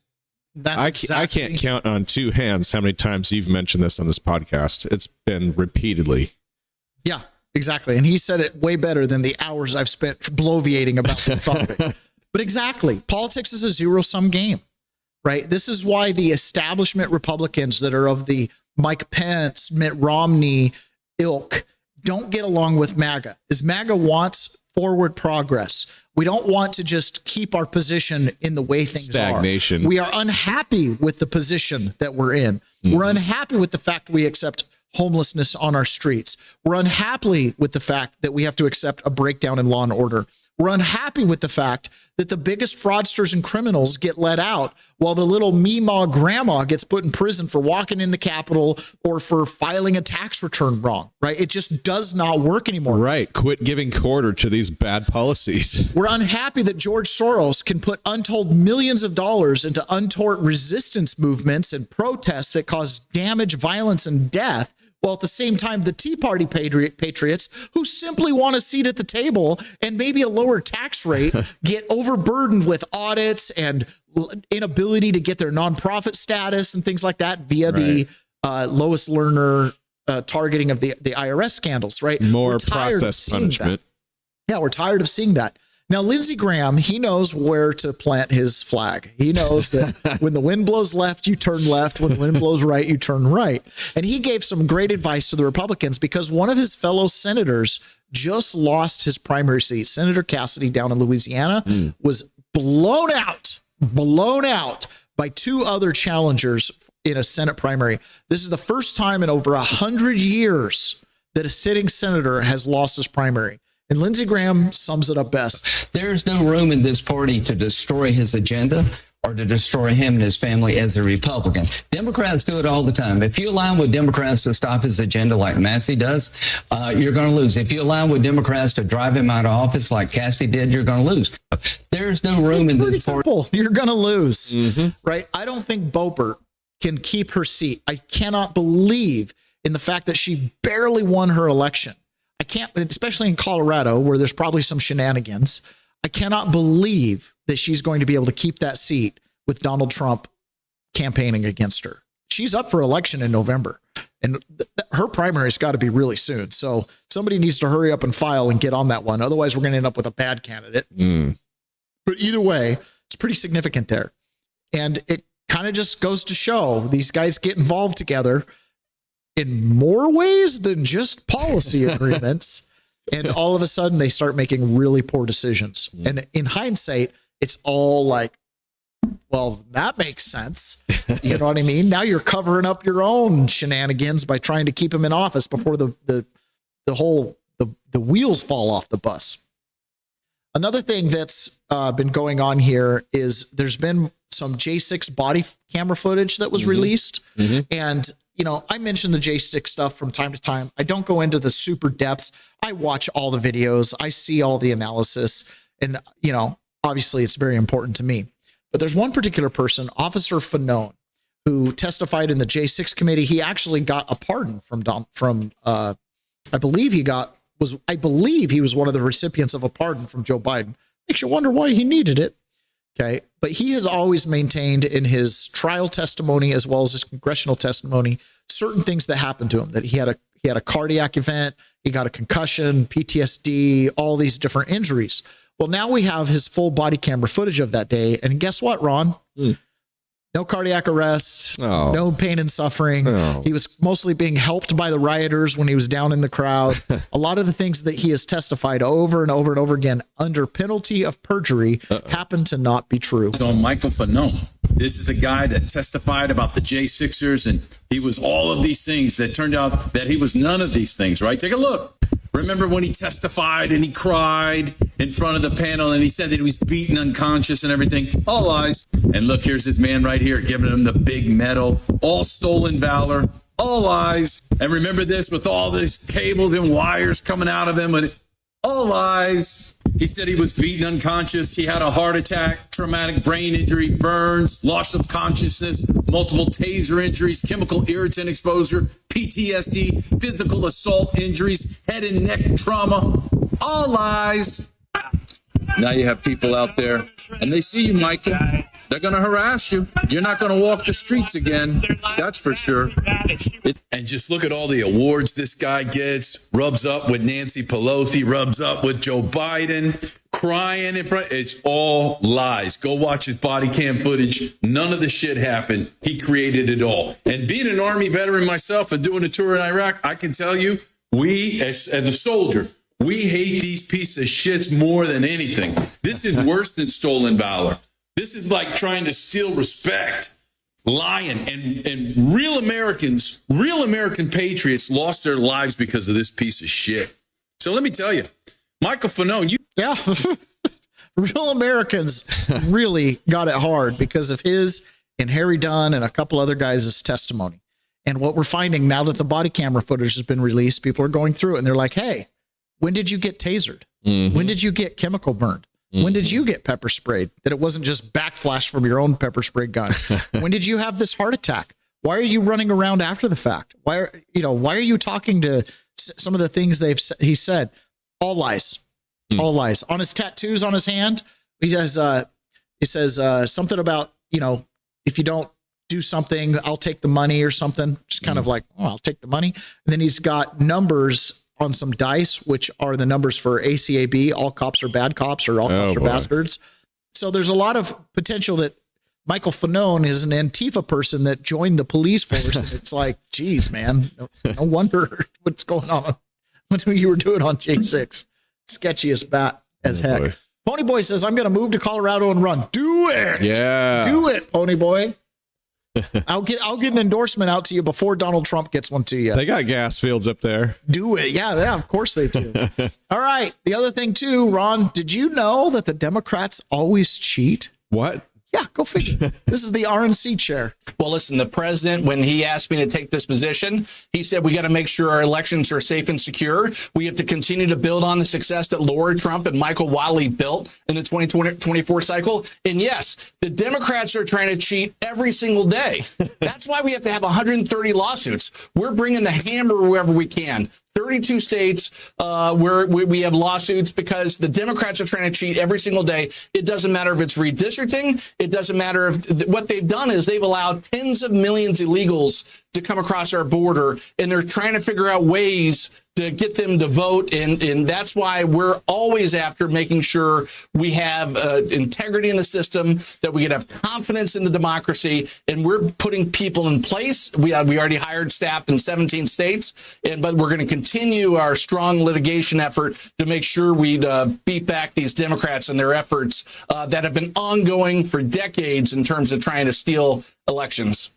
I can't count on 2 hands how many times you've mentioned this on this podcast. It's been repeatedly. Yeah, exactly. And he said it way better than the hours I've spent bloviating about the topic. But exactly. Politics is a zero-sum game, right? This is why the establishment Republicans that are of the Mike Pence, Mitt Romney ilk don't get along with MAGA. Is MAGA wants forward progress. We don't want to just keep our position in the way things Stagnation. are. We are unhappy with the position that we're in. Mm-hmm. We're unhappy with the fact we accept homelessness on our streets. We're unhappy with the fact that we have to accept a breakdown in law and order. We're unhappy with the fact that the biggest fraudsters and criminals get let out while the little Meemaw grandma gets put in prison for walking in the Capitol or for filing a tax return wrong, right? It just does not work anymore. Right. Quit giving quarter to these bad policies. We're unhappy that George Soros can put untold millions of dollars into untoward resistance movements and protests that cause damage, violence, and death, while at the same time, the Tea Party patriots who simply want a seat at the table and maybe a lower tax rate get overburdened with audits and inability to get their nonprofit status and things like that via the Lois Lerner targeting of the IRS scandals, right? More process punishment. Yeah, we're tired of seeing that. Now, Lindsey Graham, he knows where to plant his flag. He knows that when the wind blows left, you turn left. When the wind blows right, you turn right. And he gave some great advice to the Republicans because one of his fellow senators just lost his primary seat. Senator Cassidy down in Louisiana was blown out by 2 other challengers in a Senate primary. This is the first time in over 100 years that a sitting senator has lost his primary. And Lindsey Graham sums it up best. There's no room in this party to destroy his agenda or to destroy him and his family as a Republican. Democrats do it all the time. If you align with Democrats to stop his agenda like Massie does, you're going to lose. If you align with Democrats to drive him out of office like Cassidy did, you're going to lose. There's no room in this party. Simple. You're going to lose, right? I don't think Boebert can keep her seat. I cannot believe in the fact that she barely won her election. I can't, especially in Colorado, where there's probably some shenanigans. I cannot believe that she's going to be able to keep that seat with Donald Trump campaigning against her. She's up for election in November, and her primary's got to be really soon. So somebody needs to hurry up and file and get on that one. Otherwise, we're going to end up with a bad candidate. But either way, it's pretty significant there. And it kind of just goes to show these guys get involved together in more ways than just policy agreements. And all of a sudden they start making really poor decisions. And in hindsight, it's all like, well, that makes sense. You know what I mean? Now you're covering up your own shenanigans by trying to keep him in office before the wheels fall off the bus. Another thing that's been going on here is there's been some J6 body camera footage that was released. And you know, I mention the J6 stuff from time to time. I don't go into the super depths. I watch all the videos. I see all the analysis. And, you know, obviously it's very important to me. But there's one particular person, Officer Fanone, who testified in the J6 committee. He actually got a pardon I believe he was one of the recipients of a pardon from Joe Biden. Makes you wonder why he needed it. Okay. But he has always maintained in his trial testimony, as well as his congressional testimony, certain things that happened to him, that he had a cardiac event, he got a concussion, PTSD, all these different injuries. Well, now we have his full body camera footage of that day. And guess what, Ron? No cardiac arrest, no pain and suffering. He was mostly being helped by the rioters when he was down in the crowd. A lot of the things that he has testified over and over and over again under penalty of perjury happen to not be true. So Michael Fanone, this is the guy that testified about the J6ers, and he was all of these things that turned out that he was none of these things, right? Take a look. Remember when he testified and he cried in front of the panel and he said that he was beaten unconscious and everything? All lies. And look, here's this man right here giving him the big medal. All stolen valor. All lies. And remember this, with all these cables and wires coming out of him. All lies. He said he was beaten unconscious. He had a heart attack, traumatic brain injury, burns, loss of consciousness, multiple taser injuries, chemical irritant exposure, PTSD, physical assault injuries, head and neck trauma. All lies. Now you have people out there, and they see you, Michael. They're going to harass you. You're not going to walk the streets again. That's for sure. And just look at all the awards this guy gets. Rubs up with Nancy Pelosi, rubs up with Joe Biden, crying in front. It's all lies. Go watch his body cam footage. None of the shit happened. He created it all. And being an Army veteran myself and doing a tour in Iraq, I can tell you, we, as a soldier, we hate these pieces of shits more than anything. This is worse than stolen valor. This is like trying to steal respect, lying. And real Americans, real American patriots lost their lives because of this piece of shit. So let me tell you, Michael Fanone, Yeah. Real Americans really got it hard because of his and Harry Dunn and a couple other guys' testimony. And what we're finding now that the body camera footage has been released, people are going through it and they're like, hey, when did you get tasered? When did you get chemical burned? When did you get pepper sprayed? That it wasn't just backflash from your own pepper spray gun. When did you have this heart attack? Why are you running around after the fact? Why are you talking to some of the things he said? All lies. All lies. On his tattoos on his hand, he says something about, if you don't do something, I'll take the money or something. Just kind of like, I'll take the money. And then he's got numbers on some dice, which are the numbers for ACAB, all cops are bad cops, or all cops are bastards. So there's a lot of potential that Michael Fanone is an Antifa person that joined the police force. And it's like, geez, man, no wonder what's going on. What you were doing on J6. Sketchy as bat as heck. Boy. Pony Boy says, I'm going to move to Colorado and run. Do it. Yeah. Do it, Pony Boy. I'll get an endorsement out to you before Donald Trump gets one to you. They got gas fields up there. Do it. Yeah, of course they do. All right. The other thing too, Ron, did you know that the Democrats always cheat? What? Yeah, go figure. This is the RNC chair. Well, listen, the president, when he asked me to take this position, he said, we got to make sure our elections are safe and secure. We have to continue to build on the success that Laura Trump and Michael Wiley built in the 2024 cycle. And yes, the Democrats are trying to cheat every single day. That's why we have to have 130 lawsuits. We're bringing the hammer wherever we can. 32 states where we have lawsuits because the Democrats are trying to cheat every single day. It doesn't matter if it's redistricting. It doesn't matter if what they've done is they've allowed tens of millions of illegals to come across our border, and they're trying to figure out ways to get them to vote. And that's why we're always after making sure we have integrity in the system, that we can have confidence in the democracy, and we're putting people in place. We already hired staff in 17 states, but we're going to continue our strong litigation effort to make sure we beat back these Democrats and their efforts that have been ongoing for decades in terms of trying to steal elections.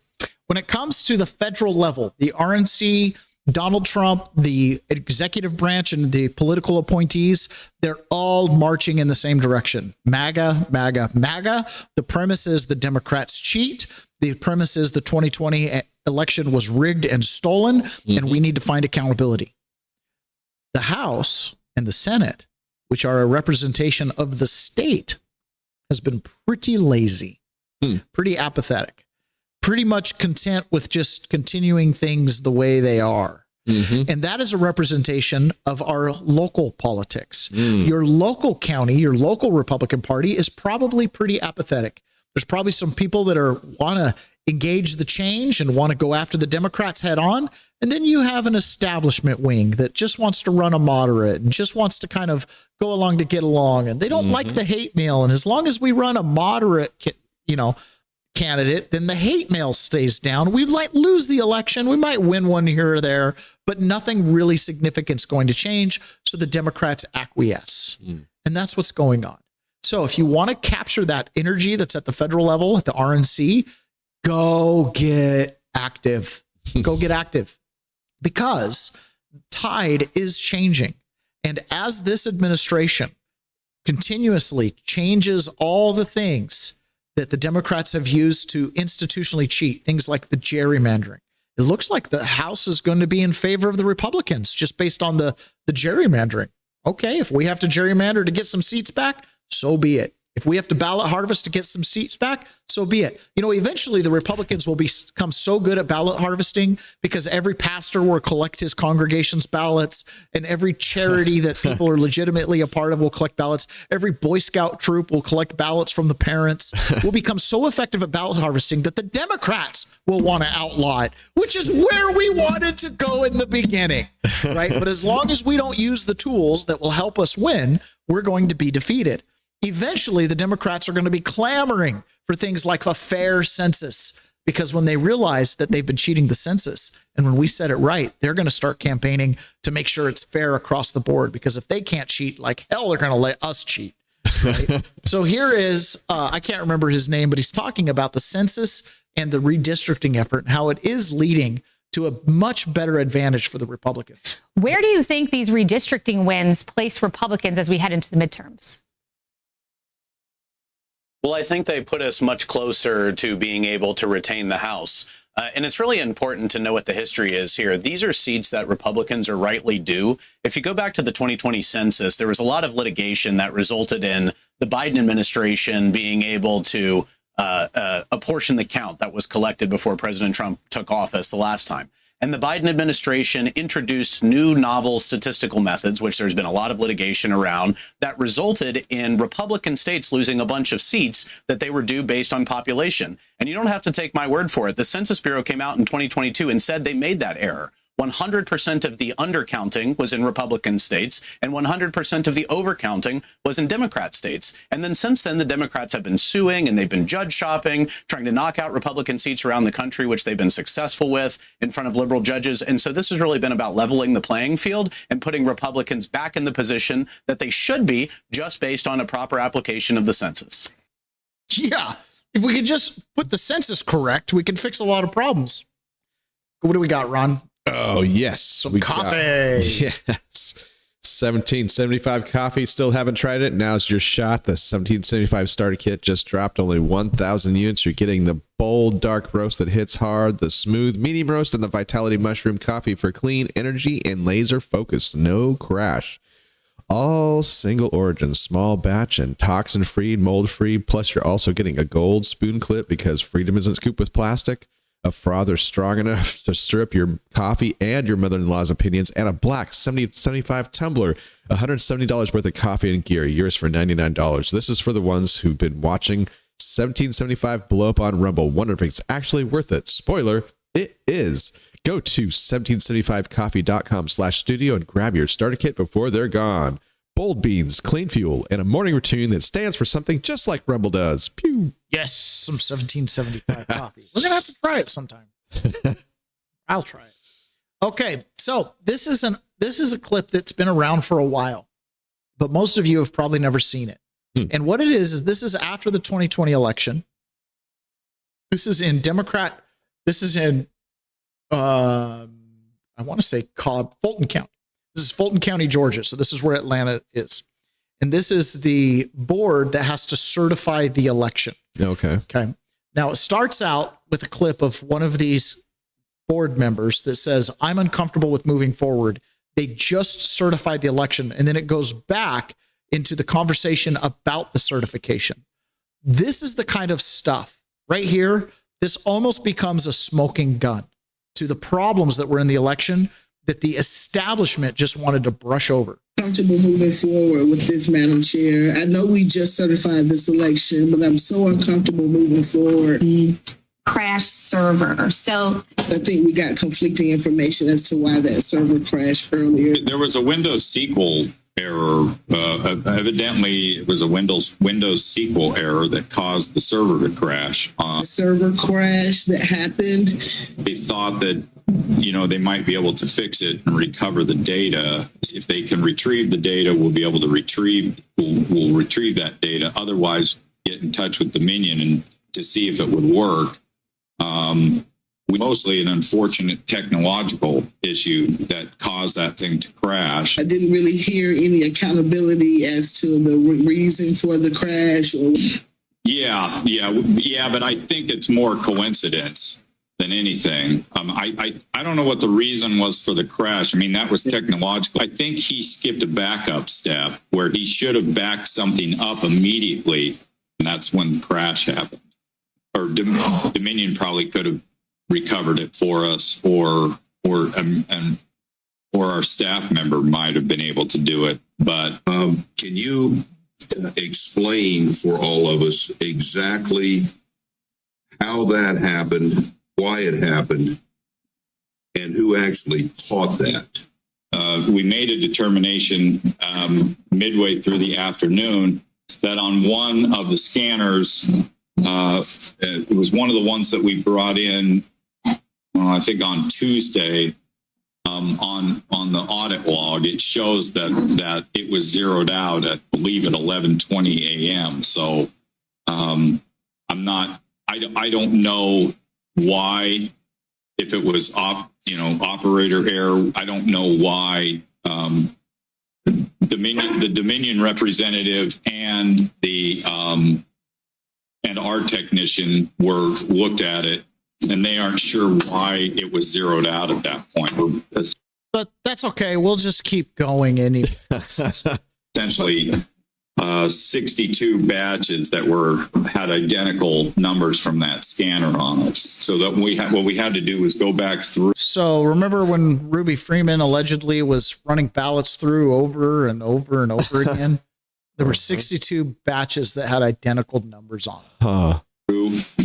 When it comes to the federal level, the RNC, Donald Trump, the executive branch, and the political appointees, they're all marching in the same direction. MAGA, MAGA, MAGA. The premise is the Democrats cheat. The premise is the 2020 election was rigged and stolen, and we need to find accountability. The House and the Senate, which are a representation of the state, has been pretty lazy, pretty apathetic. Pretty much content with just continuing things the way they are. And that is a representation of our local politics. Your local county, your local Republican Party is probably pretty apathetic. There's probably some people that want to engage the change and want to go after the Democrats head on. And then you have an establishment wing that just wants to run a moderate and just wants to kind of go along to get along. And they don't like the hate mail. And as long as we run a moderate, candidate, then the hate mail stays down. We might lose the election. We might win one here or there, but nothing really significant is going to change. So the Democrats acquiesce. And that's what's going on. So if you want to capture that energy that's at the federal level, at the RNC, go get active. Go get active. Because tide is changing. And as this administration continuously changes all the things that the Democrats have used to institutionally cheat, things like the gerrymandering, it looks like the House is going to be in favor of the Republicans just based on the gerrymandering. Okay, if we have to gerrymander to get some seats back, so be it. If we have to ballot harvest to get some seats back, so be it. Eventually the Republicans will become so good at ballot harvesting because every pastor will collect his congregation's ballots, and every charity that people are legitimately a part of will collect ballots. Every Boy Scout troop will collect ballots from the parents. We'll become so effective at ballot harvesting that the Democrats will want to outlaw it, which is where we wanted to go in the beginning, right? But as long as we don't use the tools that will help us win, we're going to be defeated. Eventually, the Democrats are going to be clamoring for things like a fair census, because when they realize that they've been cheating the census, and when we set it right, they're going to start campaigning to make sure it's fair across the board, because if they can't cheat, like hell, they're going to let us cheat. Right? So here is, I can't remember his name, but he's talking about the census and the redistricting effort and how it is leading to a much better advantage for the Republicans. Where do you think these redistricting wins place Republicans as we head into the midterms? Well, I think they put us much closer to being able to retain the House. And it's really important to know what the history is here. These are seats that Republicans are rightly due. If you go back to the 2020 census, there was a lot of litigation that resulted in the Biden administration being able to apportion the count that was collected before President Trump took office the last time. And the Biden administration introduced new novel statistical methods, which there's been a lot of litigation around, that resulted in Republican states losing a bunch of seats that they were due based on population. And you don't have to take my word for it. The Census Bureau came out in 2022 and said they made that error. 100% of the undercounting was in Republican states, and 100% of the overcounting was in Democrat states. And then since then, the Democrats have been suing and they've been judge shopping, trying to knock out Republican seats around the country, which they've been successful with in front of liberal judges. And so this has really been about leveling the playing field and putting Republicans back in the position that they should be, just based on a proper application of the census. Yeah. If we could just put the census correct, we could fix a lot of problems. What do we got, Ron? Oh, yes. Some coffee. Yes. 1775 coffee. Still haven't tried it. Now's your shot. The 1775 starter kit just dropped only 1,000 units. You're getting the bold, dark roast that hits hard, the smooth, medium roast, and the Vitality Mushroom coffee for clean energy and laser focus. No crash. All single origin, small batch, and toxin-free, mold-free. Plus, you're also getting a gold spoon clip because freedom isn't scooped with plastic. A frother strong enough to stir up your coffee and your mother-in-law's opinions, and a black 75 tumbler, $170 worth of coffee and gear, yours for $99. This is for the ones who've been watching 1775 blow up on Rumble, wonder if it's actually worth it. Spoiler, it is. Go to 1775coffee.com/studio and grab your starter kit before they're gone. Bold beans, clean fuel, and a morning routine that stands for something just like Rumble does. Pew. Yes, some 1775 coffee. We're going to have to try it sometime. I'll try it. Okay, so this is a clip that's been around for a while, but most of you have probably never seen it. And what it is this is after the 2020 election. This is in I want to say Fulton County. This is Fulton County, Georgia. So this is where Atlanta is. And this is the board that has to certify the election. Okay. Now it starts out with a clip of one of these board members that says, "I'm uncomfortable with moving forward. They just certified the election." And then it goes back into the conversation about the certification. This is the kind of stuff right here. This almost becomes a smoking gun to the problems that were in the election. that the establishment just wanted to brush over? Comfortable moving forward with this, Madam Chair. I know we just certified this election, but I'm so uncomfortable moving forward. Crash server. So I think we got conflicting information as to why that server crashed earlier. There was a Windows SQL error. Evidently, it was a Windows SQL error that caused the server to crash. Server crash that happened. They thought that, they might be able to fix it and recover the data. If they can retrieve the data, we'll be able to retrieve that data. Otherwise, get in touch with Dominion and to see if it would work. Mostly an unfortunate technological issue that caused that thing to crash. I didn't really hear any accountability as to the reason for the crash. Yeah, but I think it's more coincidence than anything. I don't know what the reason was for the crash. I mean, that was technological. I think he skipped a backup step where he should have backed something up immediately, and that's when the crash happened. Or Dominion probably could have recovered it for us, or our staff member might have been able to do it. But can you explain for all of us exactly how that happened, why it happened, and who actually caught that? We made a determination midway through the afternoon that on one of the scanners, it was one of the ones that we brought in, I think on Tuesday, on the audit log, it shows that it was zeroed out, I believe, at 11:20 a.m. So I don't know why, if it was operator error. I don't know why the Dominion representative and and our technician looked at it, and they aren't sure why it was zeroed out at that point. But that's okay. We'll just keep going anyway. Essentially, 62 batches that had identical numbers from that scanner on it. So that what we had to do was go back through. So remember when Ruby Freeman allegedly was running ballots through over and over and over again? There were 62 batches that had identical numbers on them.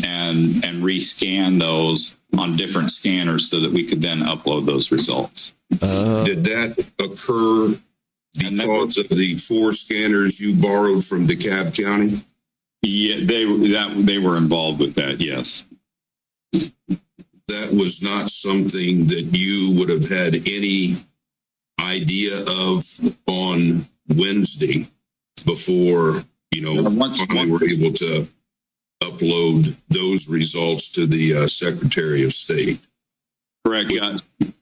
And rescan those on different scanners so that we could then upload those results. Did that occur because of the 4 scanners you borrowed from DeKalb County? Yeah, they were involved with that, yes. That was not something that you would have had any idea of on Wednesday before, finally were able to upload those results to the Secretary of State. Correct. Yeah.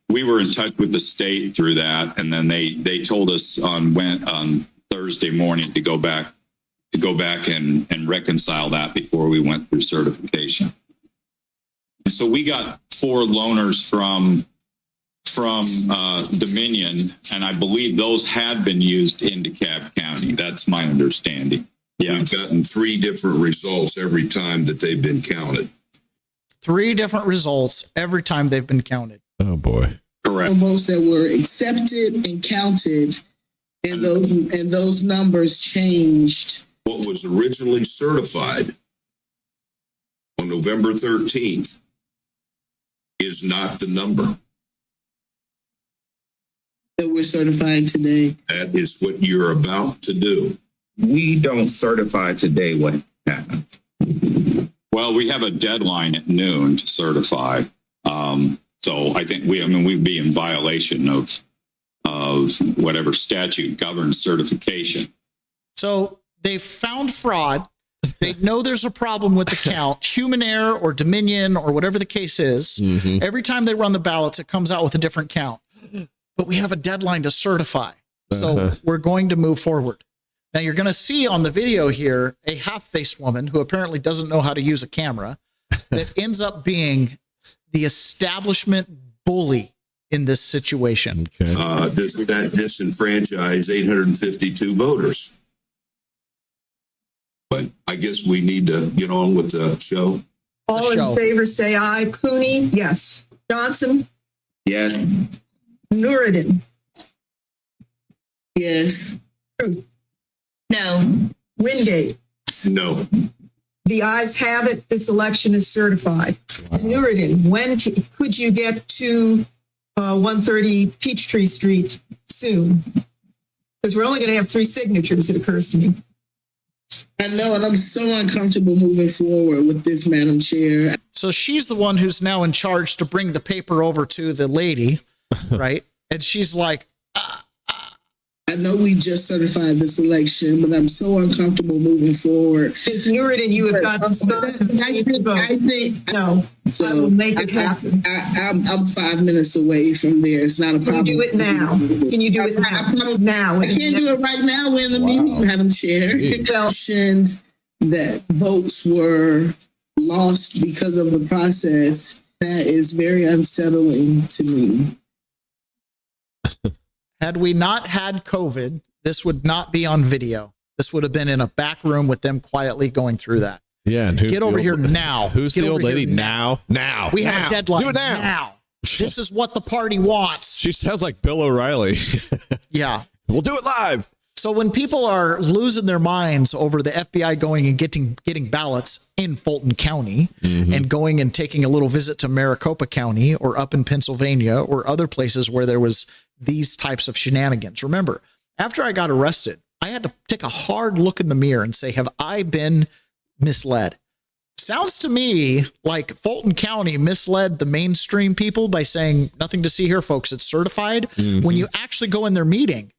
We were in touch with the state through that, and then they told us on Thursday morning to go back and reconcile that before we went through certification. And so we got 4 loaners from Dominion, and I believe those had been used in DeKalb County. That's my understanding. Yeah. We've gotten 3 different results every time that they've been counted. 3 different results every time they've been counted. Oh boy. Correct. Votes that were accepted and counted, and those numbers changed. What was originally certified on November 13th is not the number that we're certifying today. That is what you're about to do. We don't certify today what happens. Well, we have a deadline at noon to certify. So I think we'd be in violation of whatever statute governs certification. So they found fraud. They know there's a problem with the count, human error or Dominion or whatever the case is. Mm-hmm. Every time they run the ballots, it comes out with a different count. But we have a deadline to certify. So we're going to move forward. Now you're going to see on the video here a half-faced woman who apparently doesn't know how to use a camera that ends up being the establishment bully in this situation. Okay. That disenfranchised 852 voters. But I guess we need to get on with the show. All in favor say aye. Cooney, yes. Johnson? Yes. Nuruddin. Yes. Truth. No. Wingate. No. The ayes have it. This election is certified. Nuruddin, when could you get to 130 Peachtree Street soon? Because we're only going to have 3 signatures, it occurs to me. I know, and I'm so uncomfortable moving forward with this, Madam Chair. So she's the one who's now in charge to bring the paper over to the lady, right? And she's like, I know we just certified this election, but I'm so uncomfortable moving forward. Ms. Nuruddin, you have got to start. I think no, so I will make it happen. I'm 5 minutes away from there. It's not a problem. Can you do it now? Can you do it now? Now. I can't do it right now. We're in the meeting, Madam Chair. Well, that votes were lost because of the process. That is very unsettling to me. had we not had COVID, this would not be on video. This would have been in a back room with them quietly going through that. Yeah. And get over here now. Who's Get the over old lady? here Now. We have a deadline. Do it now. This is what the party wants. She sounds like Bill O'Reilly. Yeah. We'll do it live. So when people are losing their minds over the FBI going and getting ballots in Fulton County and going and taking a little visit to Maricopa County or up in Pennsylvania or other places where there was these types of shenanigans. Remember, after I got arrested, I had to take a hard look in the mirror and say, have I been misled? Sounds to me like Fulton County misled the mainstream people by saying nothing to see here, folks. It's certified. When you actually go in their meeting,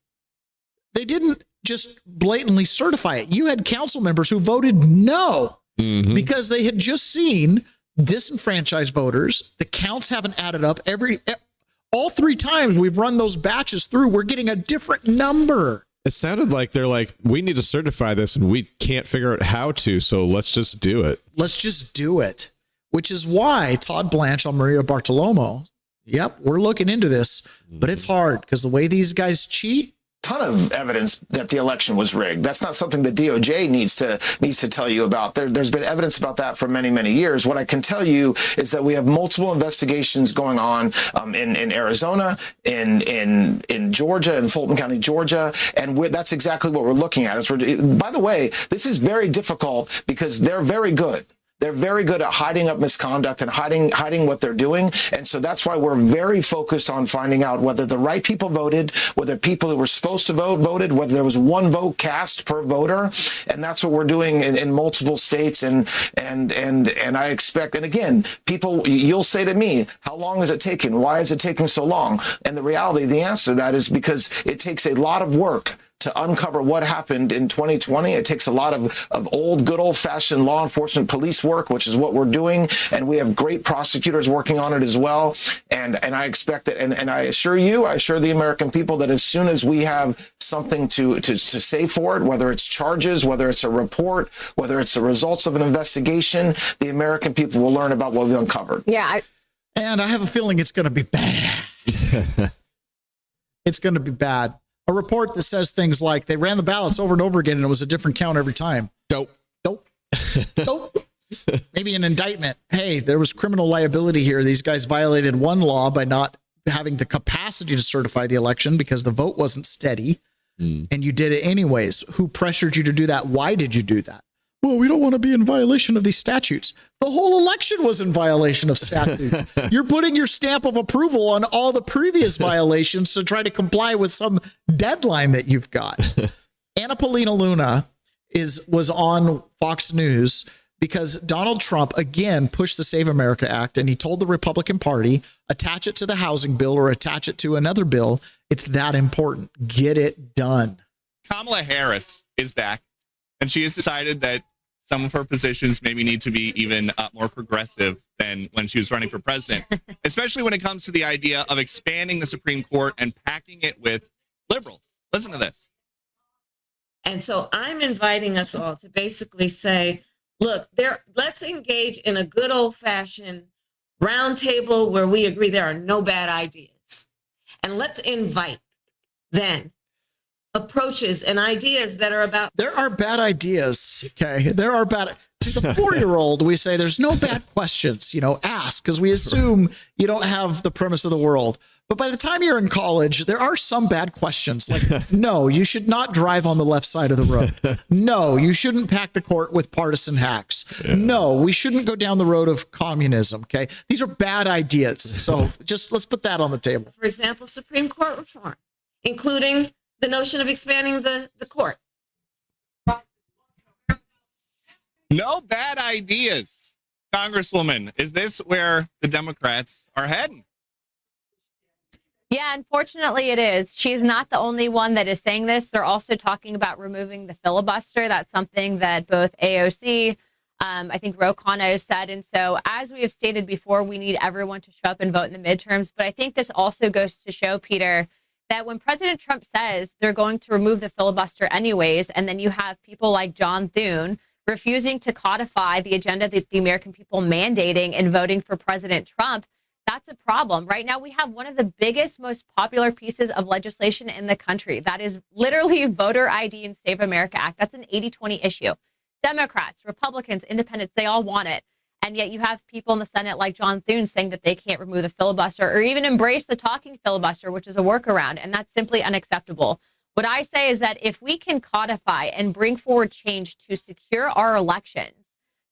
they didn't just blatantly certify it. You had council members who voted no because they had just seen disenfranchised voters. The counts haven't added up. All 3 times we've run those batches through, we're getting a different number. It sounded like they're like, we need to certify this and we can't figure out how to, so let's just do it. Let's just do it, which is why Todd Blanche on Maria Bartiromo, yep, we're looking into this, but it's hard because the way these guys cheat, ton of evidence that the election was rigged. That's not something the DOJ needs to tell you about. There's been evidence about that for many, many years. What I can tell you is that we have multiple investigations going on in Arizona, in Georgia, in Fulton County, Georgia, and that's exactly what we're looking at. By the way, this is very difficult because they're very good. They're very good at hiding up misconduct and hiding what they're doing. And so that's why we're very focused on finding out whether the right people voted, whether people who were supposed to vote voted, whether there was 1 vote cast per voter. And that's what we're doing in multiple states. And I expect, and again, people, you'll say to me, how long is it taking? Why is it taking so long? And the reality, the answer to that is because it takes a lot of work to uncover what happened in 2020. It takes a lot of old, good old-fashioned law enforcement police work, which is what we're doing, and we have great prosecutors working on it as well. And I expect that, and I assure the American people that as soon as we have something to say for it, whether it's charges, whether it's a report, whether it's the results of an investigation, the American people will learn about what we've uncovered. Yeah. And I have a feeling it's going to be bad. It's going to be bad. A report that says things like they ran the ballots over and over again and it was a different count every time. Dope. Maybe an indictment. Hey, there was criminal liability here. These guys violated one law by not having the capacity to certify the election because the vote wasn't steady and you did it anyways. Who pressured you to do that? Why did you do that? Well, we don't want to be in violation of these statutes. The whole election was in violation of statute. You're putting your stamp of approval on all the previous violations to try to comply with some deadline that you've got. Anna Paulina Luna was on Fox News because Donald Trump, again, pushed the Save America Act, and he told the Republican Party, attach it to the housing bill or attach it to another bill. It's that important. Get it done. Kamala Harris is back, and she has decided that some of her positions maybe need to be even more progressive than when she was running for president, especially when it comes to the idea of expanding the Supreme Court and packing it with liberals. Listen to this. And so I'm inviting us all to basically say, look, let's engage in a good old-fashioned roundtable where we agree there are no bad ideas. And let's invite then approaches and ideas that are about. There are bad ideas. Okay. There are bad. To the 4-year-old, we say there's no bad questions, ask, because we assume you don't have the premise of the world. But by the time you're in college, there are some bad questions. Like, no, you should not drive on the left side of the road. No, you shouldn't pack the court with partisan hacks. Yeah. No, we shouldn't go down the road of communism. Okay. These are bad ideas. So just let's put that on the table. For example, Supreme Court reform, including the notion of expanding the court. No bad ideas. Congresswoman, is this where the Democrats are heading? Yeah, unfortunately it is. She's not the only one that is saying this. They're also talking about removing the filibuster. That's something that both AOC, I think Ro Khanna has said. And so as we have stated before, we need everyone to show up and vote in the midterms. But I think this also goes to show, Peter, that when President Trump says they're going to remove the filibuster anyways, and then you have people like John Thune refusing to codify the agenda that the American people mandating and voting for President Trump, that's a problem. Right now, we have one of the biggest, most popular pieces of legislation in the country. That is literally Voter ID and Save America Act. That's an 80-20 issue. Democrats, Republicans, Independents, they all want it. And yet you have people in the Senate like John Thune saying that they can't remove the filibuster or even embrace the talking filibuster, which is a workaround. And that's simply unacceptable. What I say is that if we can codify and bring forward change to secure our elections,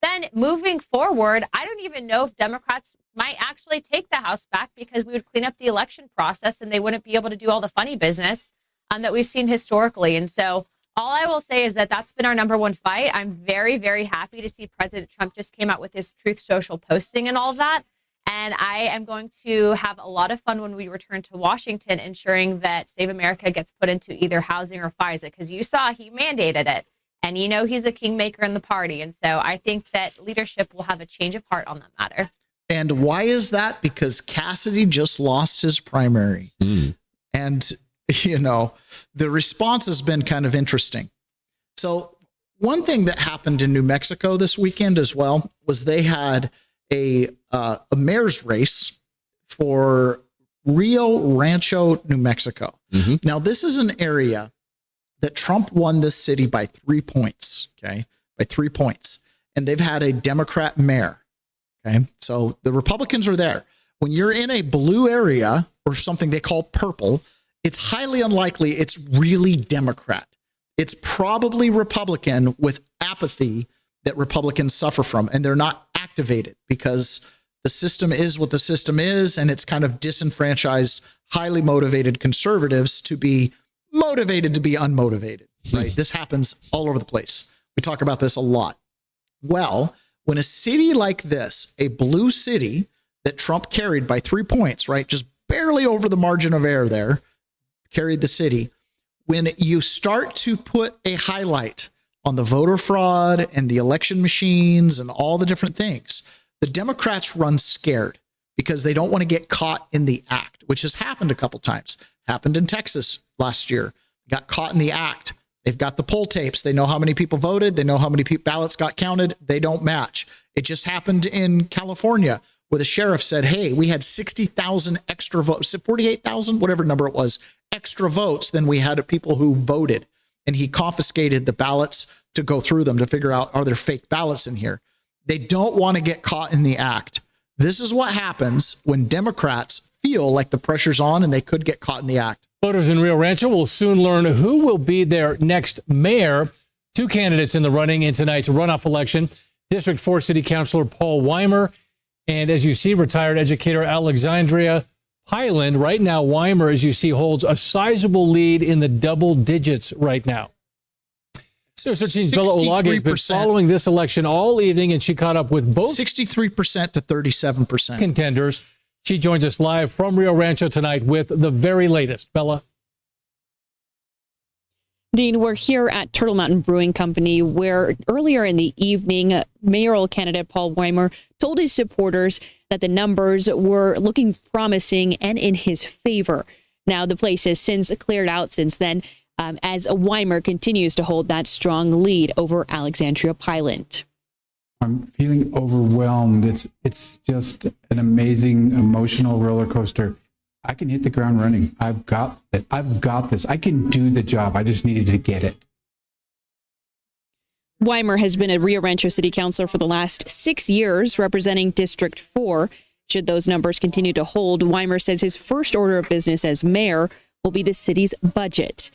then moving forward, I don't even know if Democrats might actually take the House back, because we would clean up the election process and they wouldn't be able to do all the funny business that we've seen historically. And so all I will say is that that's been our number one fight. I'm very, very happy to see President Trump just came out with his Truth Social posting and all of that. And I am going to have a lot of fun when we return to Washington, ensuring that Save America gets put into either housing or FISA, because you saw he mandated it. And you know he's a kingmaker in the party. And so I think that leadership will have a change of heart on that matter. And why is that? Because Cassidy just lost his primary. And, you know, the response has been kind of interesting. So one thing that happened in New Mexico this weekend as well was they had a mayor's race for Rio Rancho, New Mexico. Now, this is an area that Trump won this city by 3 points, okay? By 3 points. And they've had a Democrat mayor, okay? So the Republicans are there. When you're in a blue area or something they call purple, it's highly unlikely it's really Democrat. It's probably Republican with apathy that Republicans suffer from, and they're not activated because the system is what the system is, and it's kind of disenfranchised, highly motivated conservatives to be motivated to be unmotivated, right? This happens all over the place. We talk about this a lot. Well, when a city like this, a blue city that Trump carried by 3 points, right? Just barely over the margin of error there, carried the city. When you start to put a highlight on the voter fraud and the election machines and all the different things, the Democrats run scared because they don't want to get caught in the act, which has happened a couple times. Happened in Texas last year. Got caught in the act. They've got the poll tapes. They know how many people voted. They know how many ballots got counted. They don't match. It just happened in California where the sheriff said, hey, we had 60,000 extra votes, 48,000, whatever number it was, extra votes than we had of people who voted. And he confiscated the ballots to go through them to figure out, are there fake ballots in here? They don't want to get caught in the act. This is what happens when Democrats feel like the pressure's on and they could get caught in the act. Voters in Rio Rancho will soon learn who will be their next mayor. 2 candidates in the running in tonight's runoff election. District 4 City Councilor Paul Weimer and, as you see, retired educator Alexandria Highland. Right now, Weimer, as you see, holds a sizable lead in the double digits right now. News 13's Bella Olage has been following this election all evening, and she caught up with both 63% to 37% contenders. She joins us live from Rio Rancho tonight with the very latest. Bella. Dean, we're here at Turtle Mountain Brewing Company, where earlier in the evening, mayoral candidate Paul Weimer told his supporters that the numbers were looking promising and in his favor. Now, the place has since cleared out since then, as Weimer continues to hold that strong lead over Alexandria Highland. I'm feeling overwhelmed. It's just an amazing emotional roller coaster. I can hit the ground running. I've got it. I've got this. I can do the job. I just needed to get it. Weimer has been a Rio Rancho City Councilor for the last 6 years, representing District 4. Should those numbers continue to hold, Weimer says his first order of business as mayor will be the city's budget.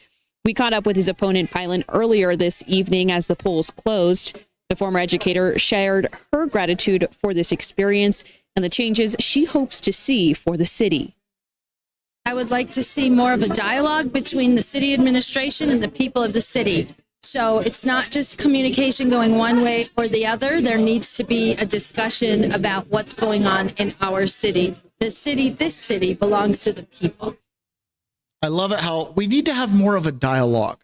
We caught up with his opponent, Pylan, earlier this evening as the polls closed. The former educator shared her gratitude for this experience and the changes she hopes to see for the city. I would like to see more of a dialogue between the city administration and the people of the city. So it's not just communication going one way or the other. There needs to be a discussion about what's going on in our city. This city belongs to the people. I love it how we need to have more of a dialogue.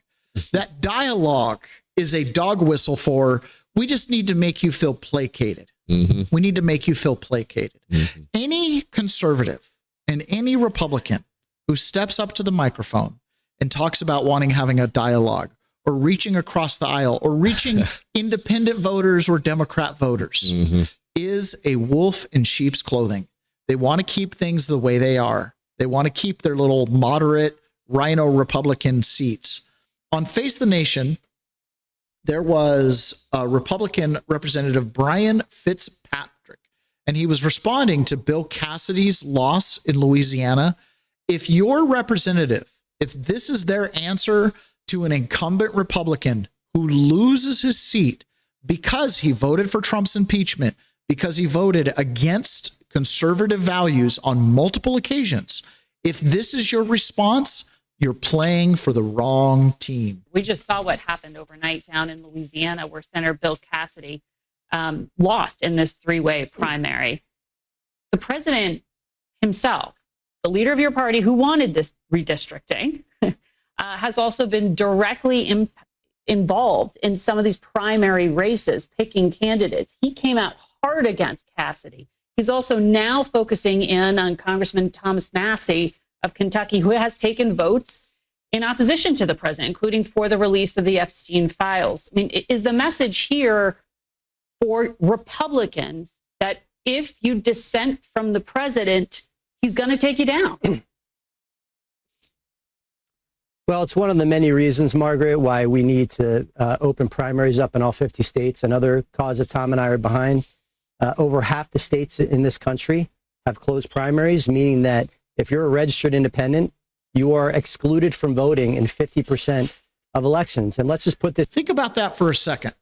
That dialogue is a dog whistle for, we just need to make you feel placated. Mm-hmm. We need to make you feel placated. Mm-hmm. Any conservative and any Republican who steps up to the microphone and talks about having a dialogue or reaching across the aisle or reaching independent voters or Democrat voters is a wolf in sheep's clothing. They want to keep things the way they are. They want to keep their little moderate rhino Republican seats. On Face the Nation, there was a Republican Representative Brian Fitzpatrick, and he was responding to Bill Cassidy's loss in Louisiana. If your representative, if this is their answer to an incumbent Republican who loses his seat because he voted for Trump's impeachment, because he voted against conservative values on multiple occasions, if this is your response, you're playing for the wrong team. We just saw what happened overnight down in Louisiana where Senator Bill Cassidy lost in this three-way primary. The president himself, the leader of your party who wanted this redistricting, has also been directly involved in some of these primary races, picking candidates. He came out hard against Cassidy. He's also now focusing in on Congressman Thomas Massie of Kentucky, who has taken votes in opposition to the president, including for the release of the Epstein files. I mean, is the message here for Republicans that if you dissent from the president, he's going to take you down? Well, it's one of the many reasons, Margaret, why we need to open primaries up in all 50 states. Another cause that Tom and I are behind. Over half the states in this country have closed primaries, meaning that if you're a registered independent, you are excluded from voting in 50% of elections. And let's just put this. Think about that for a second.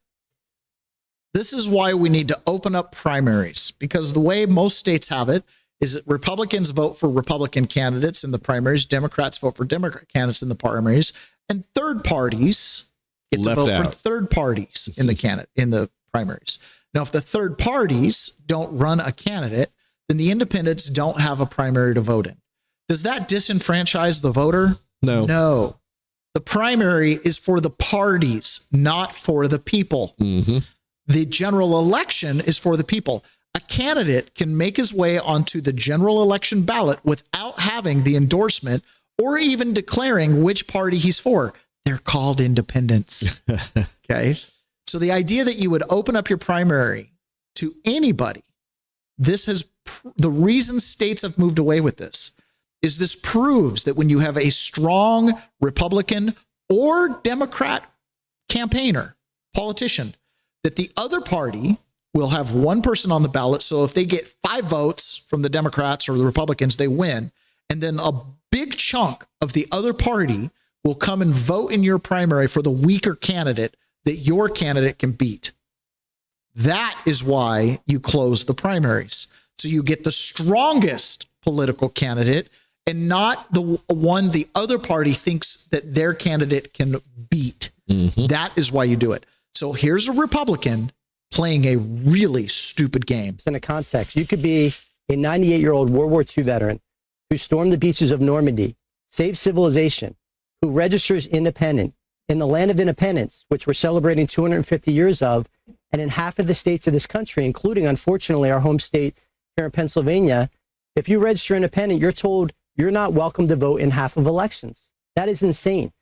This is why we need to open up primaries, because the way most states have it is that Republicans vote for Republican candidates in the primaries, Democrats vote for Democrat candidates in the primaries, and third parties get to vote for third parties in the primaries. Now, if the third parties don't run a candidate, then the independents don't have a primary to vote in. Does that disenfranchise the voter? No. No. The primary is for the parties, not for the people. Mm-hmm. The general election is for the people. A candidate can make his way onto the general election ballot without having the endorsement or even declaring which party he's for. They're called independents. Okay. So the idea that you would open up your primary to anybody, the reason states have moved away with this is this proves that when you have a strong Republican or Democrat campaigner, politician, that the other party will have one person on the ballot. So if they get 5 votes from the Democrats or the Republicans, they win. And then a big chunk of the other party will come and vote in your primary for the weaker candidate that your candidate can beat. That is why you close the primaries. So you get the strongest political candidate and not the one the other party thinks that their candidate can beat. Mm-hmm. That is why you do it. So here's a Republican playing a really stupid game. In a context, you could be a 98-year-old World War II veteran who stormed the beaches of Normandy, saved civilization, who registers independent in the land of independence, which we're celebrating 250 years of, and in half of the states of this country, including, unfortunately, our home state here in Pennsylvania, if you register independent, you're told you're not welcome to vote in half of elections. That is insane.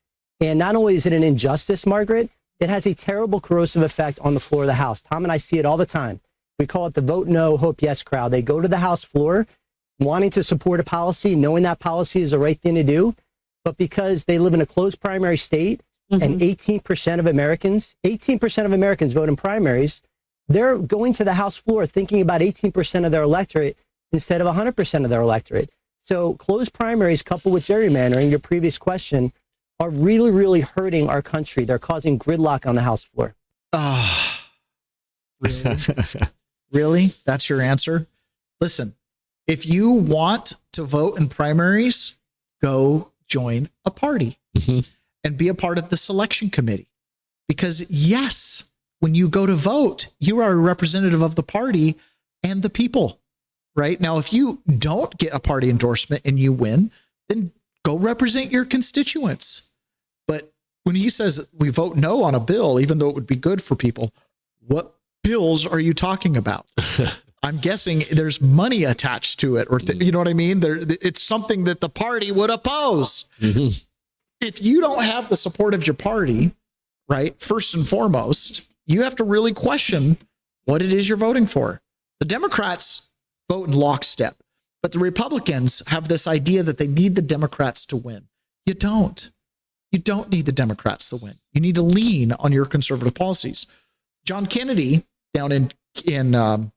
And not only is it an injustice, Margaret, it has a terrible corrosive effect on the floor of the House. Tom and I see it all the time. We call it the vote no, hope yes crowd. They go to the House floor wanting to support a policy, knowing that policy is the right thing to do, but because they live in a closed primary state and 18% of Americans vote in primaries, they're going to the House floor thinking about 18% of their electorate instead of 100% of their electorate. So closed primaries coupled with gerrymandering, your previous question, are really, really hurting our country. They're causing gridlock on the House floor. Really? Really? That's your answer? Listen, if you want to vote in primaries, go join a party and be a part of the selection committee. Because yes, when you go to vote, you are a representative of the party and the people, right? Now, if you don't get a party endorsement and you win, then go represent your constituents. But when he says we vote no on a bill, even though it would be good for people, what bills are you talking about? I'm guessing there's money attached to it, or you know what I mean? It's something that the party would oppose. If you don't have the support of your party, right, first and foremost, you have to really question what it is you're voting for. The Democrats vote in lockstep, but the Republicans have this idea that they need the Democrats to win. You don't. You don't need the Democrats to win. You need to lean on your conservative policies. John Kennedy down in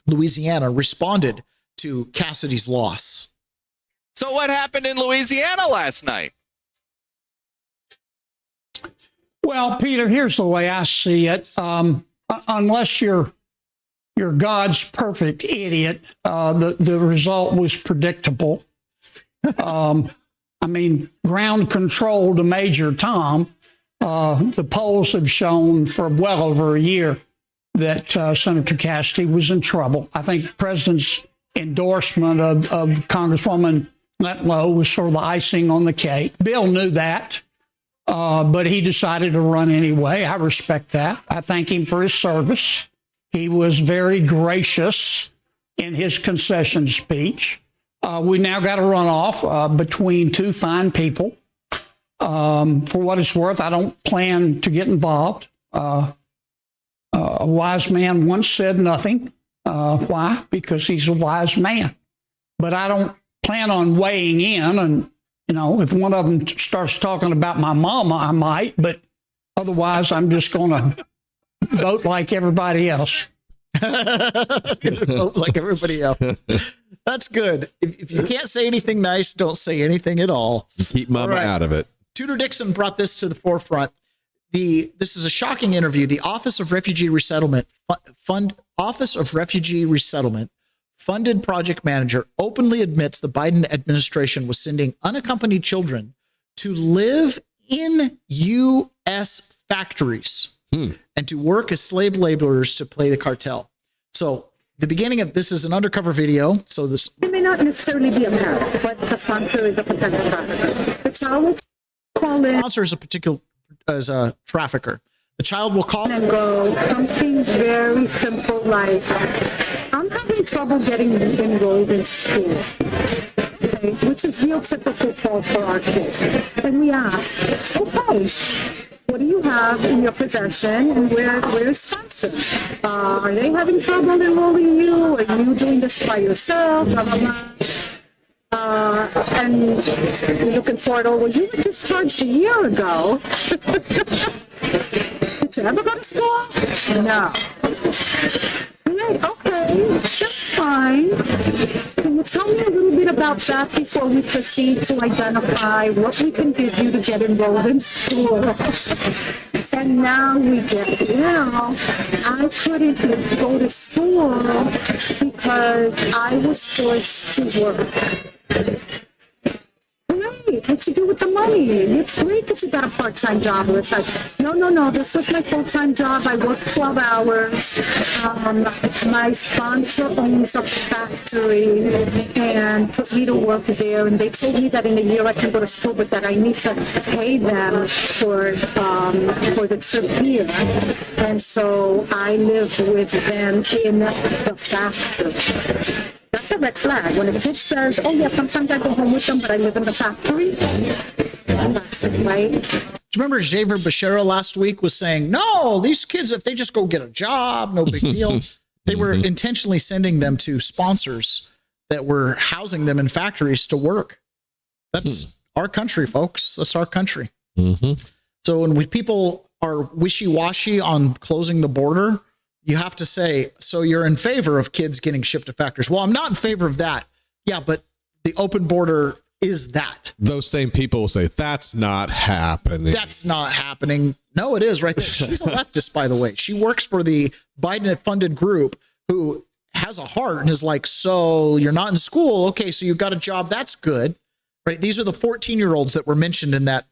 Louisiana responded to Cassidy's loss. So what happened in Louisiana last night? Well, Peter, here's the way I see it. Unless you're God's perfect idiot, the result was predictable. I mean, ground control to Major Tom. The polls have shown for well over a year that Senator Cassidy was in trouble. I think the president's endorsement of Congresswoman Letlow was sort of the icing on the cake. Bill knew that, but he decided to run anyway. I respect that. I thank him for his service. He was very gracious in his concession speech. We now got a runoff between two fine people. For what it's worth, I don't plan to get involved. A wise man once said nothing. Why? Because he's a wise man. But I don't plan on weighing in. And, you know, if one of them starts talking about my mama, I might. But otherwise, I'm just going to vote like everybody else. Vote like everybody else. That's good. If you can't say anything nice, don't say anything at all. Keep mama out of it. Tudor Dixon brought this to the forefront. This is a shocking interview. The Office of Refugee Resettlement funded project manager openly admits the Biden administration was sending unaccompanied children to live in U.S. factories and to work as slave laborers to play the cartel. So the beginning of this is an undercover video. So this it may not necessarily be a parent, but the sponsor is a potential trafficker. The child will call in. Sponsor is a trafficker. The child will call and go something very simple like, I'm having trouble getting enrolled in school, okay, which is real typical for our kids. And we ask, okay, what do you have in your possession and where is sponsor? Are they having trouble enrolling you? Are you doing this by yourself? Blah, blah, blah. And you're looking forward, well, you were discharged a year ago. Did you ever go to school? No. Right, okay, that's fine. Can you tell me a little bit about that before we proceed to identify what we can give you to get enrolled in school? And now we get, I couldn't go to school because I was forced to work. Great, what you do with the money? It's great that you got a part-time job. It's like, no, this was my full-time job. I worked 12 hours. My sponsor owns a factory and put me to work there. And they told me that in a year I can go to school, but that I need to pay them for the trip here. And so I live with them in the factory. That's a red flag. When a kid says, oh, yeah, sometimes I go home with them, but I live in the factory, that's it, right? Do you remember Xavier Becerra last week was saying, no, these kids, if they just go get a job, no big deal. They were intentionally sending them to sponsors that were housing them in factories to work. That's our country, folks. That's our country. So when people are wishy-washy on closing the border, you have to say, So you're in favor of kids getting shipped to factories. Well, I'm not in favor of that. Yeah, but the open border is that. Those same people will say, that's not happening. That's not happening. No, it is right there. She's a leftist, by the way. She works for the Biden-funded group who has a heart and is like, so you're not in school. Okay, so you got a job. That's good. Right? These are the 14-year-olds that were mentioned in that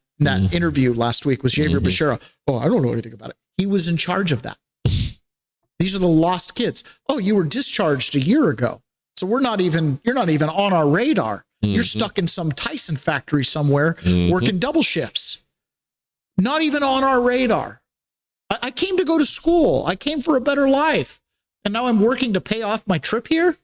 interview last week with Xavier Becerra. Oh, I don't know anything about it. He was in charge of that. These are the lost kids. Oh, you were discharged a year ago. So you're not even on our radar. You're stuck in some Tyson factory somewhere working double shifts. Not even on our radar. I came to go to school. I came for a better life. And now I'm working to pay off my trip here?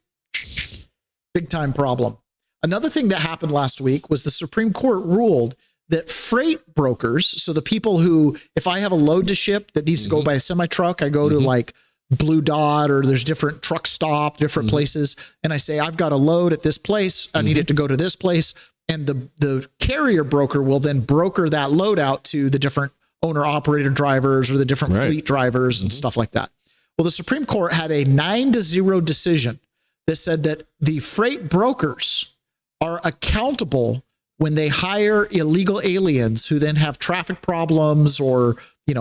Big time problem. Another thing that happened last week was the Supreme Court ruled that freight brokers, so the people who, if I have a load to ship that needs to go by a semi-truck, I go to like Blue Dot, or there's different truck stop, different places. And I say, I've got a load at this place. I need it to go to this place. And the carrier broker will then broker that load out to the different owner operator drivers or the different fleet drivers and stuff like that. Well, the Supreme Court had a 9-0 decision that said that the freight brokers are accountable when they hire illegal aliens who then have traffic problems or,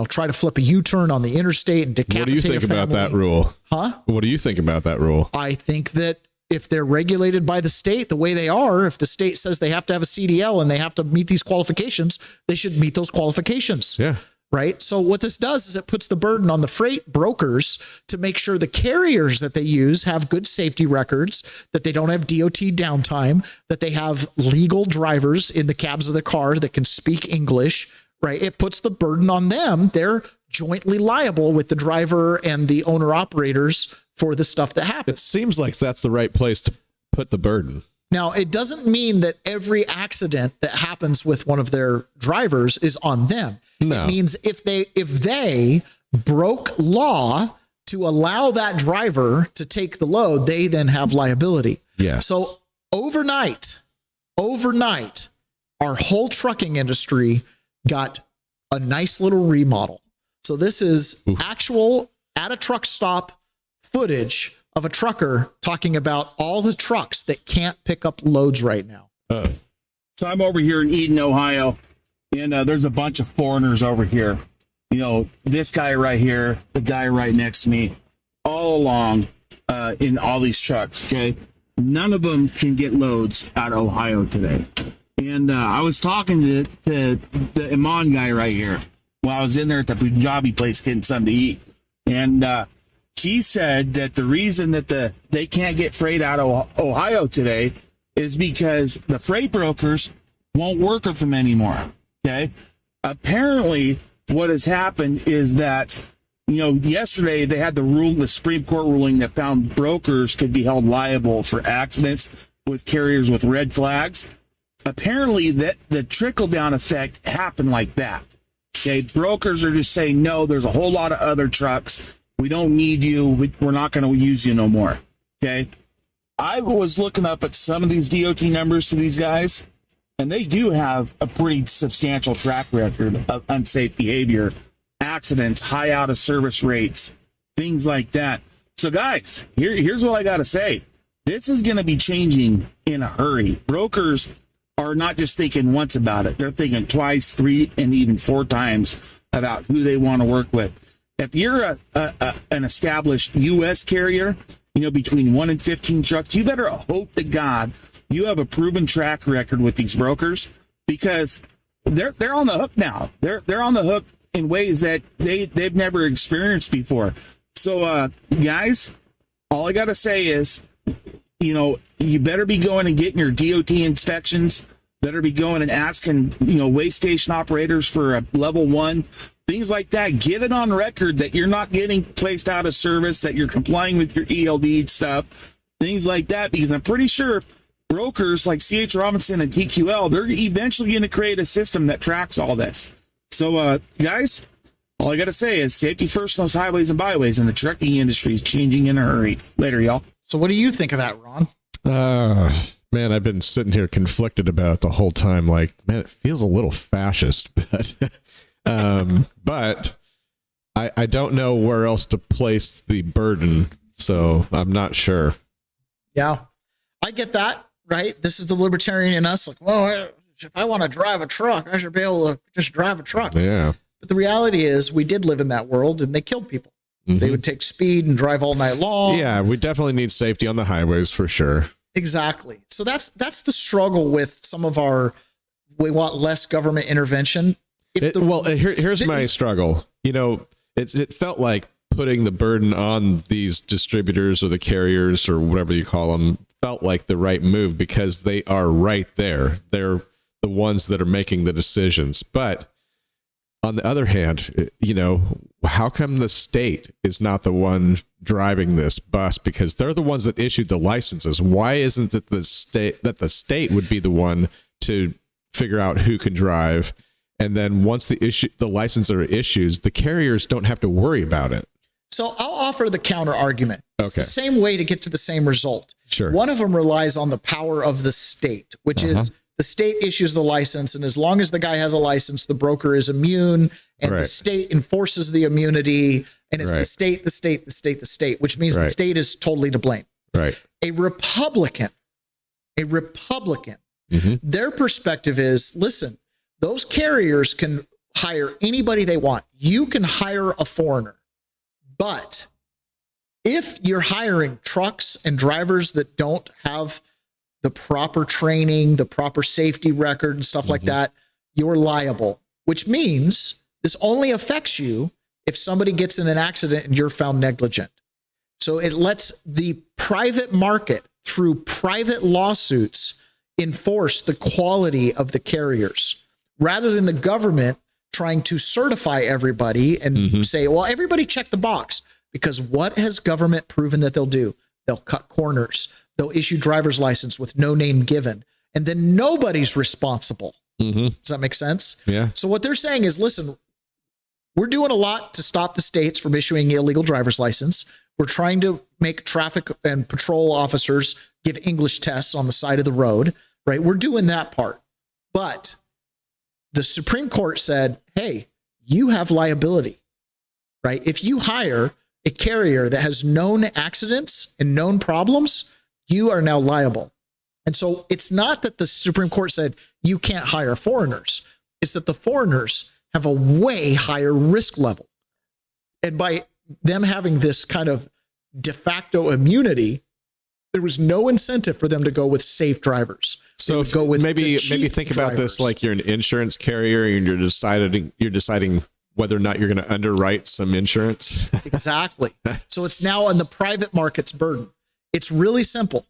try to flip a U-turn on the interstate and decapitate. What do you think about that rule? Huh? What do you think about that rule? I think that if they're regulated by the state the way they are, if the state says they have to have a CDL and they have to meet these qualifications, they should meet those qualifications. Yeah. Right. So what this does is it puts the burden on the freight brokers to make sure the carriers that they use have good safety records, that they don't have DOT downtime, that they have legal drivers in the cabs of the car that can speak English. Right. It puts the burden on them. They're jointly liable with the driver and the owner operators for the stuff that happens. It seems like that's the right place to put the burden. Now, it doesn't mean that every accident that happens with one of their drivers is on them. No. It means if they broke law to allow that driver to take the load, they then have liability. Yeah. So overnight, our whole trucking industry got a nice little remodel. So this is actual at a truck stop footage of a trucker talking about all the trucks that can't pick up loads right now. So I'm over here in Eden, Ohio, and there's a bunch of foreigners over here. This guy right here, the guy right next to me, all along in all these trucks, okay? None of them can get loads out of Ohio today. And I was talking to the Iman guy right here while I was in there at the Punjabi place getting something to eat. And he said that the reason that they can't get freight out of Ohio today is because the freight brokers won't work with them anymore. Okay. Apparently, what has happened is that, yesterday they had the Supreme Court ruling that found brokers could be held liable for accidents with carriers with red flags. Apparently, that the trickle down effect happened like that. Okay. Brokers are just saying, no, there's a whole lot of other trucks. We don't need you. We're not going to use you no more. Okay. I was looking up at some of these DOT numbers to these guys, and they do have a pretty substantial track record of unsafe behavior, accidents, high out of service rates, things like that. So guys, here's what I got to say. This is going to be changing in a hurry. Brokers are not just thinking once about it. They're thinking twice, 3, and even 4 times about who they want to work with. If you're an established U.S. carrier, between 1 and 15 trucks, you better hope to God you have a proven track record with these brokers, because they're on the hook now. They're on the hook in ways that they've never experienced before. So, guys, all I got to say is, you better be going and getting your DOT inspections, better be going and asking, way station operators for a level 1, things like that. Get it on record that you're not getting placed out of service, that you're complying with your ELD stuff, things like that, because I'm pretty sure brokers like C.H. Robinson and TQL, they're eventually going to create a system that tracks all this. So, guys, all I got to say is safety first on those highways and byways, and the trucking industry is changing in a hurry. Later, y'all. So what do you think of that, Ron? Man, I've been sitting here conflicted about it the whole time. Like, man, it feels a little fascist, but I don't know where else to place the burden. So I'm not sure. Yeah, I get that, right? This is the libertarian in us. Like, well, if I want to drive a truck, I should be able to just drive a truck. Yeah. But the reality is we did live in that world and they killed people. They would take speed and drive all night long. Yeah, we definitely need safety on the highways for sure. Exactly. So that's the struggle with some of we want less government intervention. Here's my struggle. You know, it felt like putting the burden on these distributors or the carriers or whatever you call them felt like the right move because they are right there. They're the ones that are making the decisions. But on the other hand, you know, how come the state is not the one driving this bus? Because they're the ones that issued the licenses. Why isn't it the state would be the one to figure out who can drive? And then once the license are issued, the carriers don't have to worry about it. So I'll offer the counter argument. It's Okay. the same way to get to the same result. Sure. One of them relies on the power of the state, which is the state issues the license. And as long as the guy has a license, the broker is immune and the state enforces the immunity. And it's the state, which means the state is totally to blame. Right. A Republican, their perspective is, listen, those carriers can hire anybody they want. You can hire a foreigner. But if you're hiring trucks and drivers that don't have the proper training, the proper safety record and stuff like that, you're liable, which means this only affects you if somebody gets in an accident and you're found negligent. So it lets the private market through private lawsuits enforce the quality of the carriers rather than the government trying to certify everybody and say, well, everybody check the box. Because what has government proven that they'll do? They'll cut corners. They'll issue driver's license with no name given. And then nobody's responsible. Does that make sense? Yeah. So what they're saying is, listen, we're doing a lot to stop the states from issuing illegal driver's license. We're trying to make traffic and patrol officers give English tests on the side of the road, right? We're doing that part. But the Supreme Court said, hey, you have liability, right? If you hire a carrier that has known accidents and known problems, you are now liable. And so it's not that the Supreme Court said you can't hire foreigners. It's that the foreigners have a way higher risk level. And by them having this kind of de facto immunity, there was no incentive for them to go with safe drivers. So go with maybe cheap think about this like you're an insurance carrier and you're deciding whether or not you're going to underwrite some insurance. Exactly. So it's now on the private market's burden. It's really simple.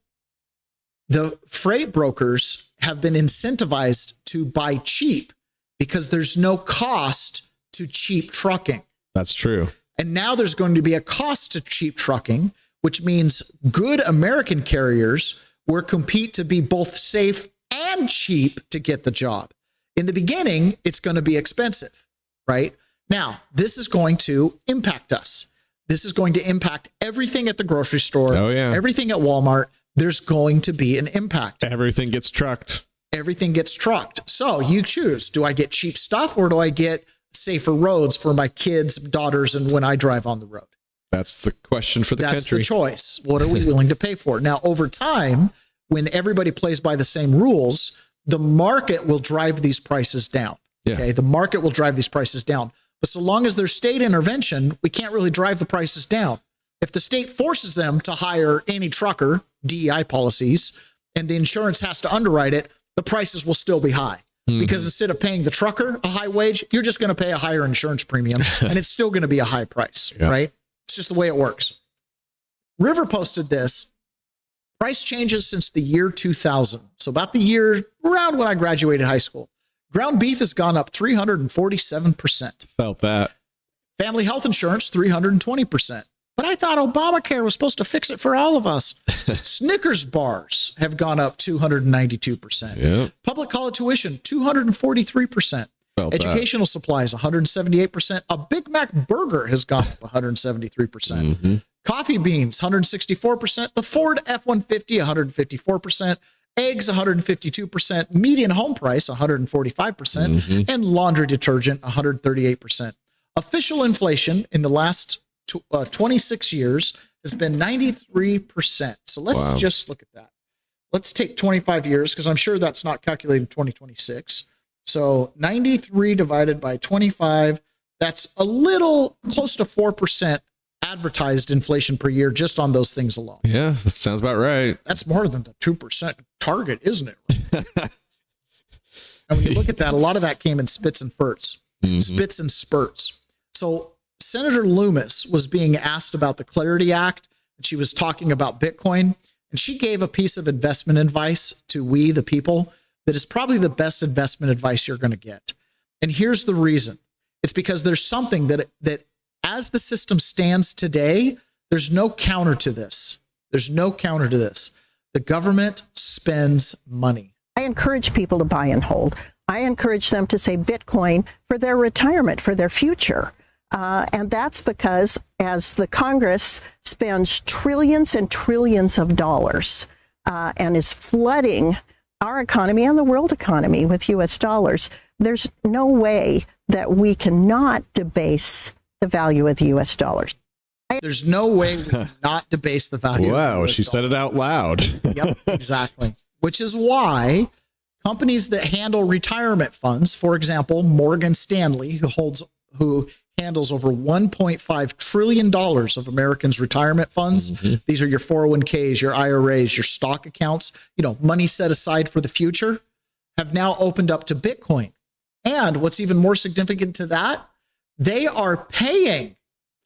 The freight brokers have been incentivized to buy cheap because there's no cost to cheap trucking. That's true. And now there's going to be a cost to cheap trucking, which means good American carriers will compete to be both safe and cheap to get the job. In the beginning, it's going to be expensive, right? Now, this is going to impact us. This is going to impact everything at the grocery store, everything at Walmart. There's going to be an impact. Everything gets trucked. Everything gets trucked. So you choose, do I get cheap stuff or do I get safer roads for my kids, daughters, and when I drive on the road? That's the question for the That's country. the choice. What are we willing to pay for? Now, over time, when everybody plays by the same rules, the market will drive these prices down. Yeah. Okay, the market will drive these prices down. But so long as there's state intervention, we can't really drive the prices down. If the state forces them to hire any trucker, DEI policies, and the insurance has to underwrite it, the prices will still be high. Because instead of paying the trucker a high wage, you're just going to pay a higher insurance premium, and it's still going to be a high price, right? It's just the way it works. River posted this. Price changes since the year 2000. So about the year around when I graduated high school. Ground beef has gone up 347%. Felt that. Family health insurance, 320%. But I thought Obamacare was supposed to fix it for all of us. Snickers bars have gone up 292%. Yep. Public college tuition, 243%. Felt Educational supplies, 178%. A Big Mac burger has gone up 173%. Coffee beans, 164%. The Ford F-150, 154%. Eggs, 152%. Median home price, 145%. And laundry detergent, 138%. Official inflation in the last 26 years has been 93%. So let's just look at that. Let's take 25 years, because I'm sure that's not calculating 2026. So 93 divided by 25, that's a little close to 4% advertised inflation per year just on those things alone. Yeah, that sounds about right. That's more than the 2% target, isn't it? And when you look at that, a lot of that came in spits and spurts. Spits and spurts. So Senator Loomis was being asked about the Clarity Act, and she was talking about Bitcoin, and she gave a piece of investment advice to we, the people, that is probably the best investment advice you're going to get. And here's the reason. It's because there's something that as the system stands today, there's no counter to this. There's no counter to this. The government spends money. I encourage people to buy and hold. I encourage them to save Bitcoin for their retirement, for their future. And that's because as the Congress spends trillions and trillions of dollars and is flooding our economy and the world economy with U.S. dollars, there's no way that we cannot debase the value of the U.S. dollars. There's no way we cannot debase the value. Wow, of the she said it out loud. Yep, exactly. Which is why companies that handle retirement funds, for example, Morgan Stanley, who handles over $1.5 trillion of Americans' retirement funds. These are your 401ks, your IRAs, your stock accounts, money set aside for the future, have now opened up to Bitcoin. And what's even more significant to that, they are paying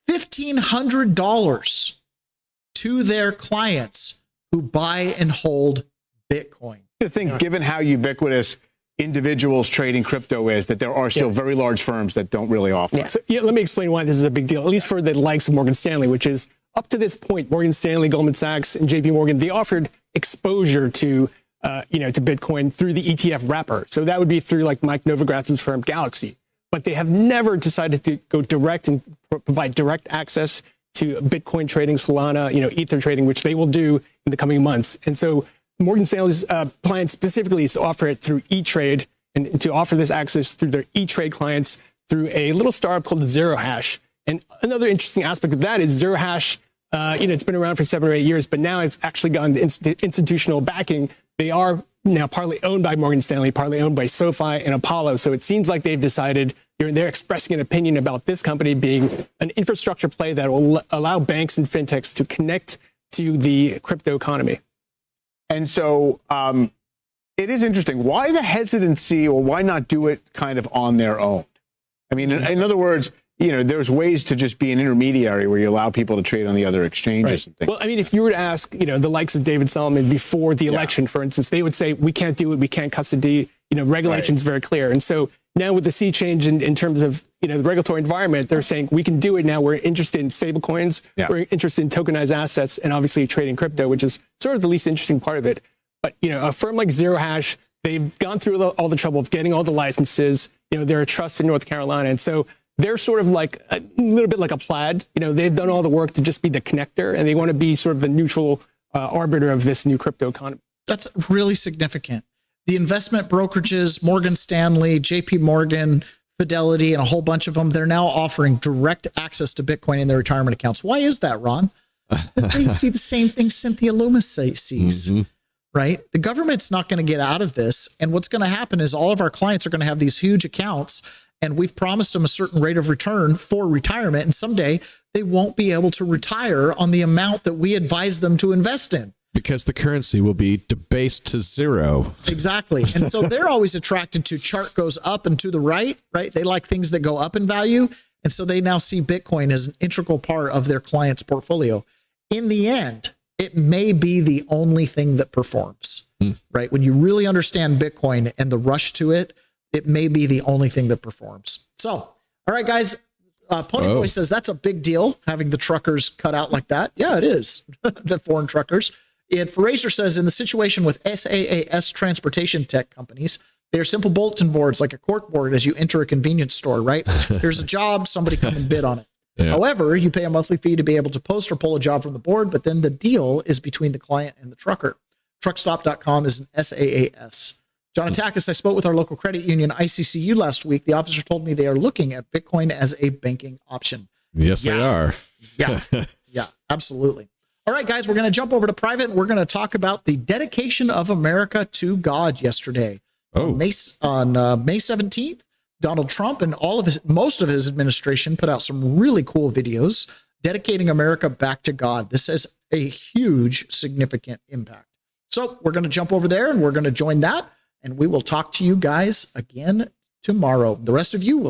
$1,500 to their clients who buy and hold Bitcoin. I think, given how ubiquitous individuals trading crypto is, that there are still very large firms that don't really offer. So, let me explain why this is a big deal, at least for the likes of Morgan Stanley, which is up to this point, Morgan Stanley, Goldman Sachs, and JP Morgan, they offered exposure to Bitcoin through the ETF wrapper. So that would be through like Mike Novogratz's firm Galaxy. But they have never decided to go direct and provide direct access to Bitcoin trading, Solana, Ether trading, which they will do in the coming months. And so Morgan Stanley's plan specifically is to offer it through E-Trade and to offer this access through their E-Trade clients through a little startup called Zero Hash. And another interesting aspect of that is Zero Hash, it's been around for 7 or 8 years, but now it's actually gotten institutional backing. They are now partly owned by Morgan Stanley, partly owned by SoFi and Apollo. So it seems like they've decided they're expressing an opinion about this company being an infrastructure play that will allow banks and fintechs to connect to the crypto economy. And so it is interesting. Why the hesitancy, or why not do it kind of on their own? I mean, in other words, there's ways to just be an intermediary where you allow people to trade on the other exchanges and things. Well, I mean, if you were to ask, the likes of David Solomon before the election, for instance, they would say, we can't do it. We can't custody. Regulation's very clear. And so now with the sea change in terms of, the regulatory environment, they're saying we can do it now. We're interested in stable coins. Yeah. We're interested in tokenized assets and obviously trading crypto, which is sort of the least interesting part of it. But, a firm like Zero Hash, they've gone through all the trouble of getting all the licenses. They're a trust in North Carolina. And so they're sort of like a little bit like a Plaid. They've done all the work to just be the connector, and they want to be sort of the neutral arbiter of this new crypto economy. That's really significant. The investment brokerages, Morgan Stanley, JP Morgan, Fidelity, and a whole bunch of them, they're now offering direct access to Bitcoin in their retirement accounts. Why is that, Ron? Because they see the same thing Cynthia Loomis sees, right? The government's not going to get out of this. And what's going to happen is all of our clients are going to have these huge accounts, and we've promised them a certain rate of return for retirement. And someday they won't be able to retire on the amount that we advise them to invest in. Because the currency will be debased to zero. Exactly. And so they're always attracted to chart goes up and to the right? They like things that go up in value. And so they now see Bitcoin as an integral part of their client's portfolio. In the end, it may be the only thing that performs, right? When you really understand Bitcoin and the rush to it, it may be the only thing that performs. So, all right, guys. Ponyboy says that's a big deal, having the truckers cut out like that. Yeah, it is. The foreign truckers. And Fraser says, in the situation with SaaS transportation tech companies, they are simple bulletin boards like a cork board as you enter a convenience store, right? Here's a job, somebody come and bid on it. Yeah. However, you pay a monthly fee to be able to post or pull a job from the board, but then the deal is between the client and the trucker. Truckstop.com is an SaaS. John Atakis, I spoke with our local credit union, ICCU, last week. The officer told me they are looking at Bitcoin as a banking option. Yes, they are. Yeah. Yeah, absolutely. All right, guys, we're going to jump over to private and we're going to talk about the dedication of America to God yesterday. On May 17th, Donald Trump and most of his administration put out some really cool videos dedicating America back to God. This has a huge, significant impact. So we're going to jump over there and we're going to join that, and we will talk to you guys again tomorrow. The rest of you will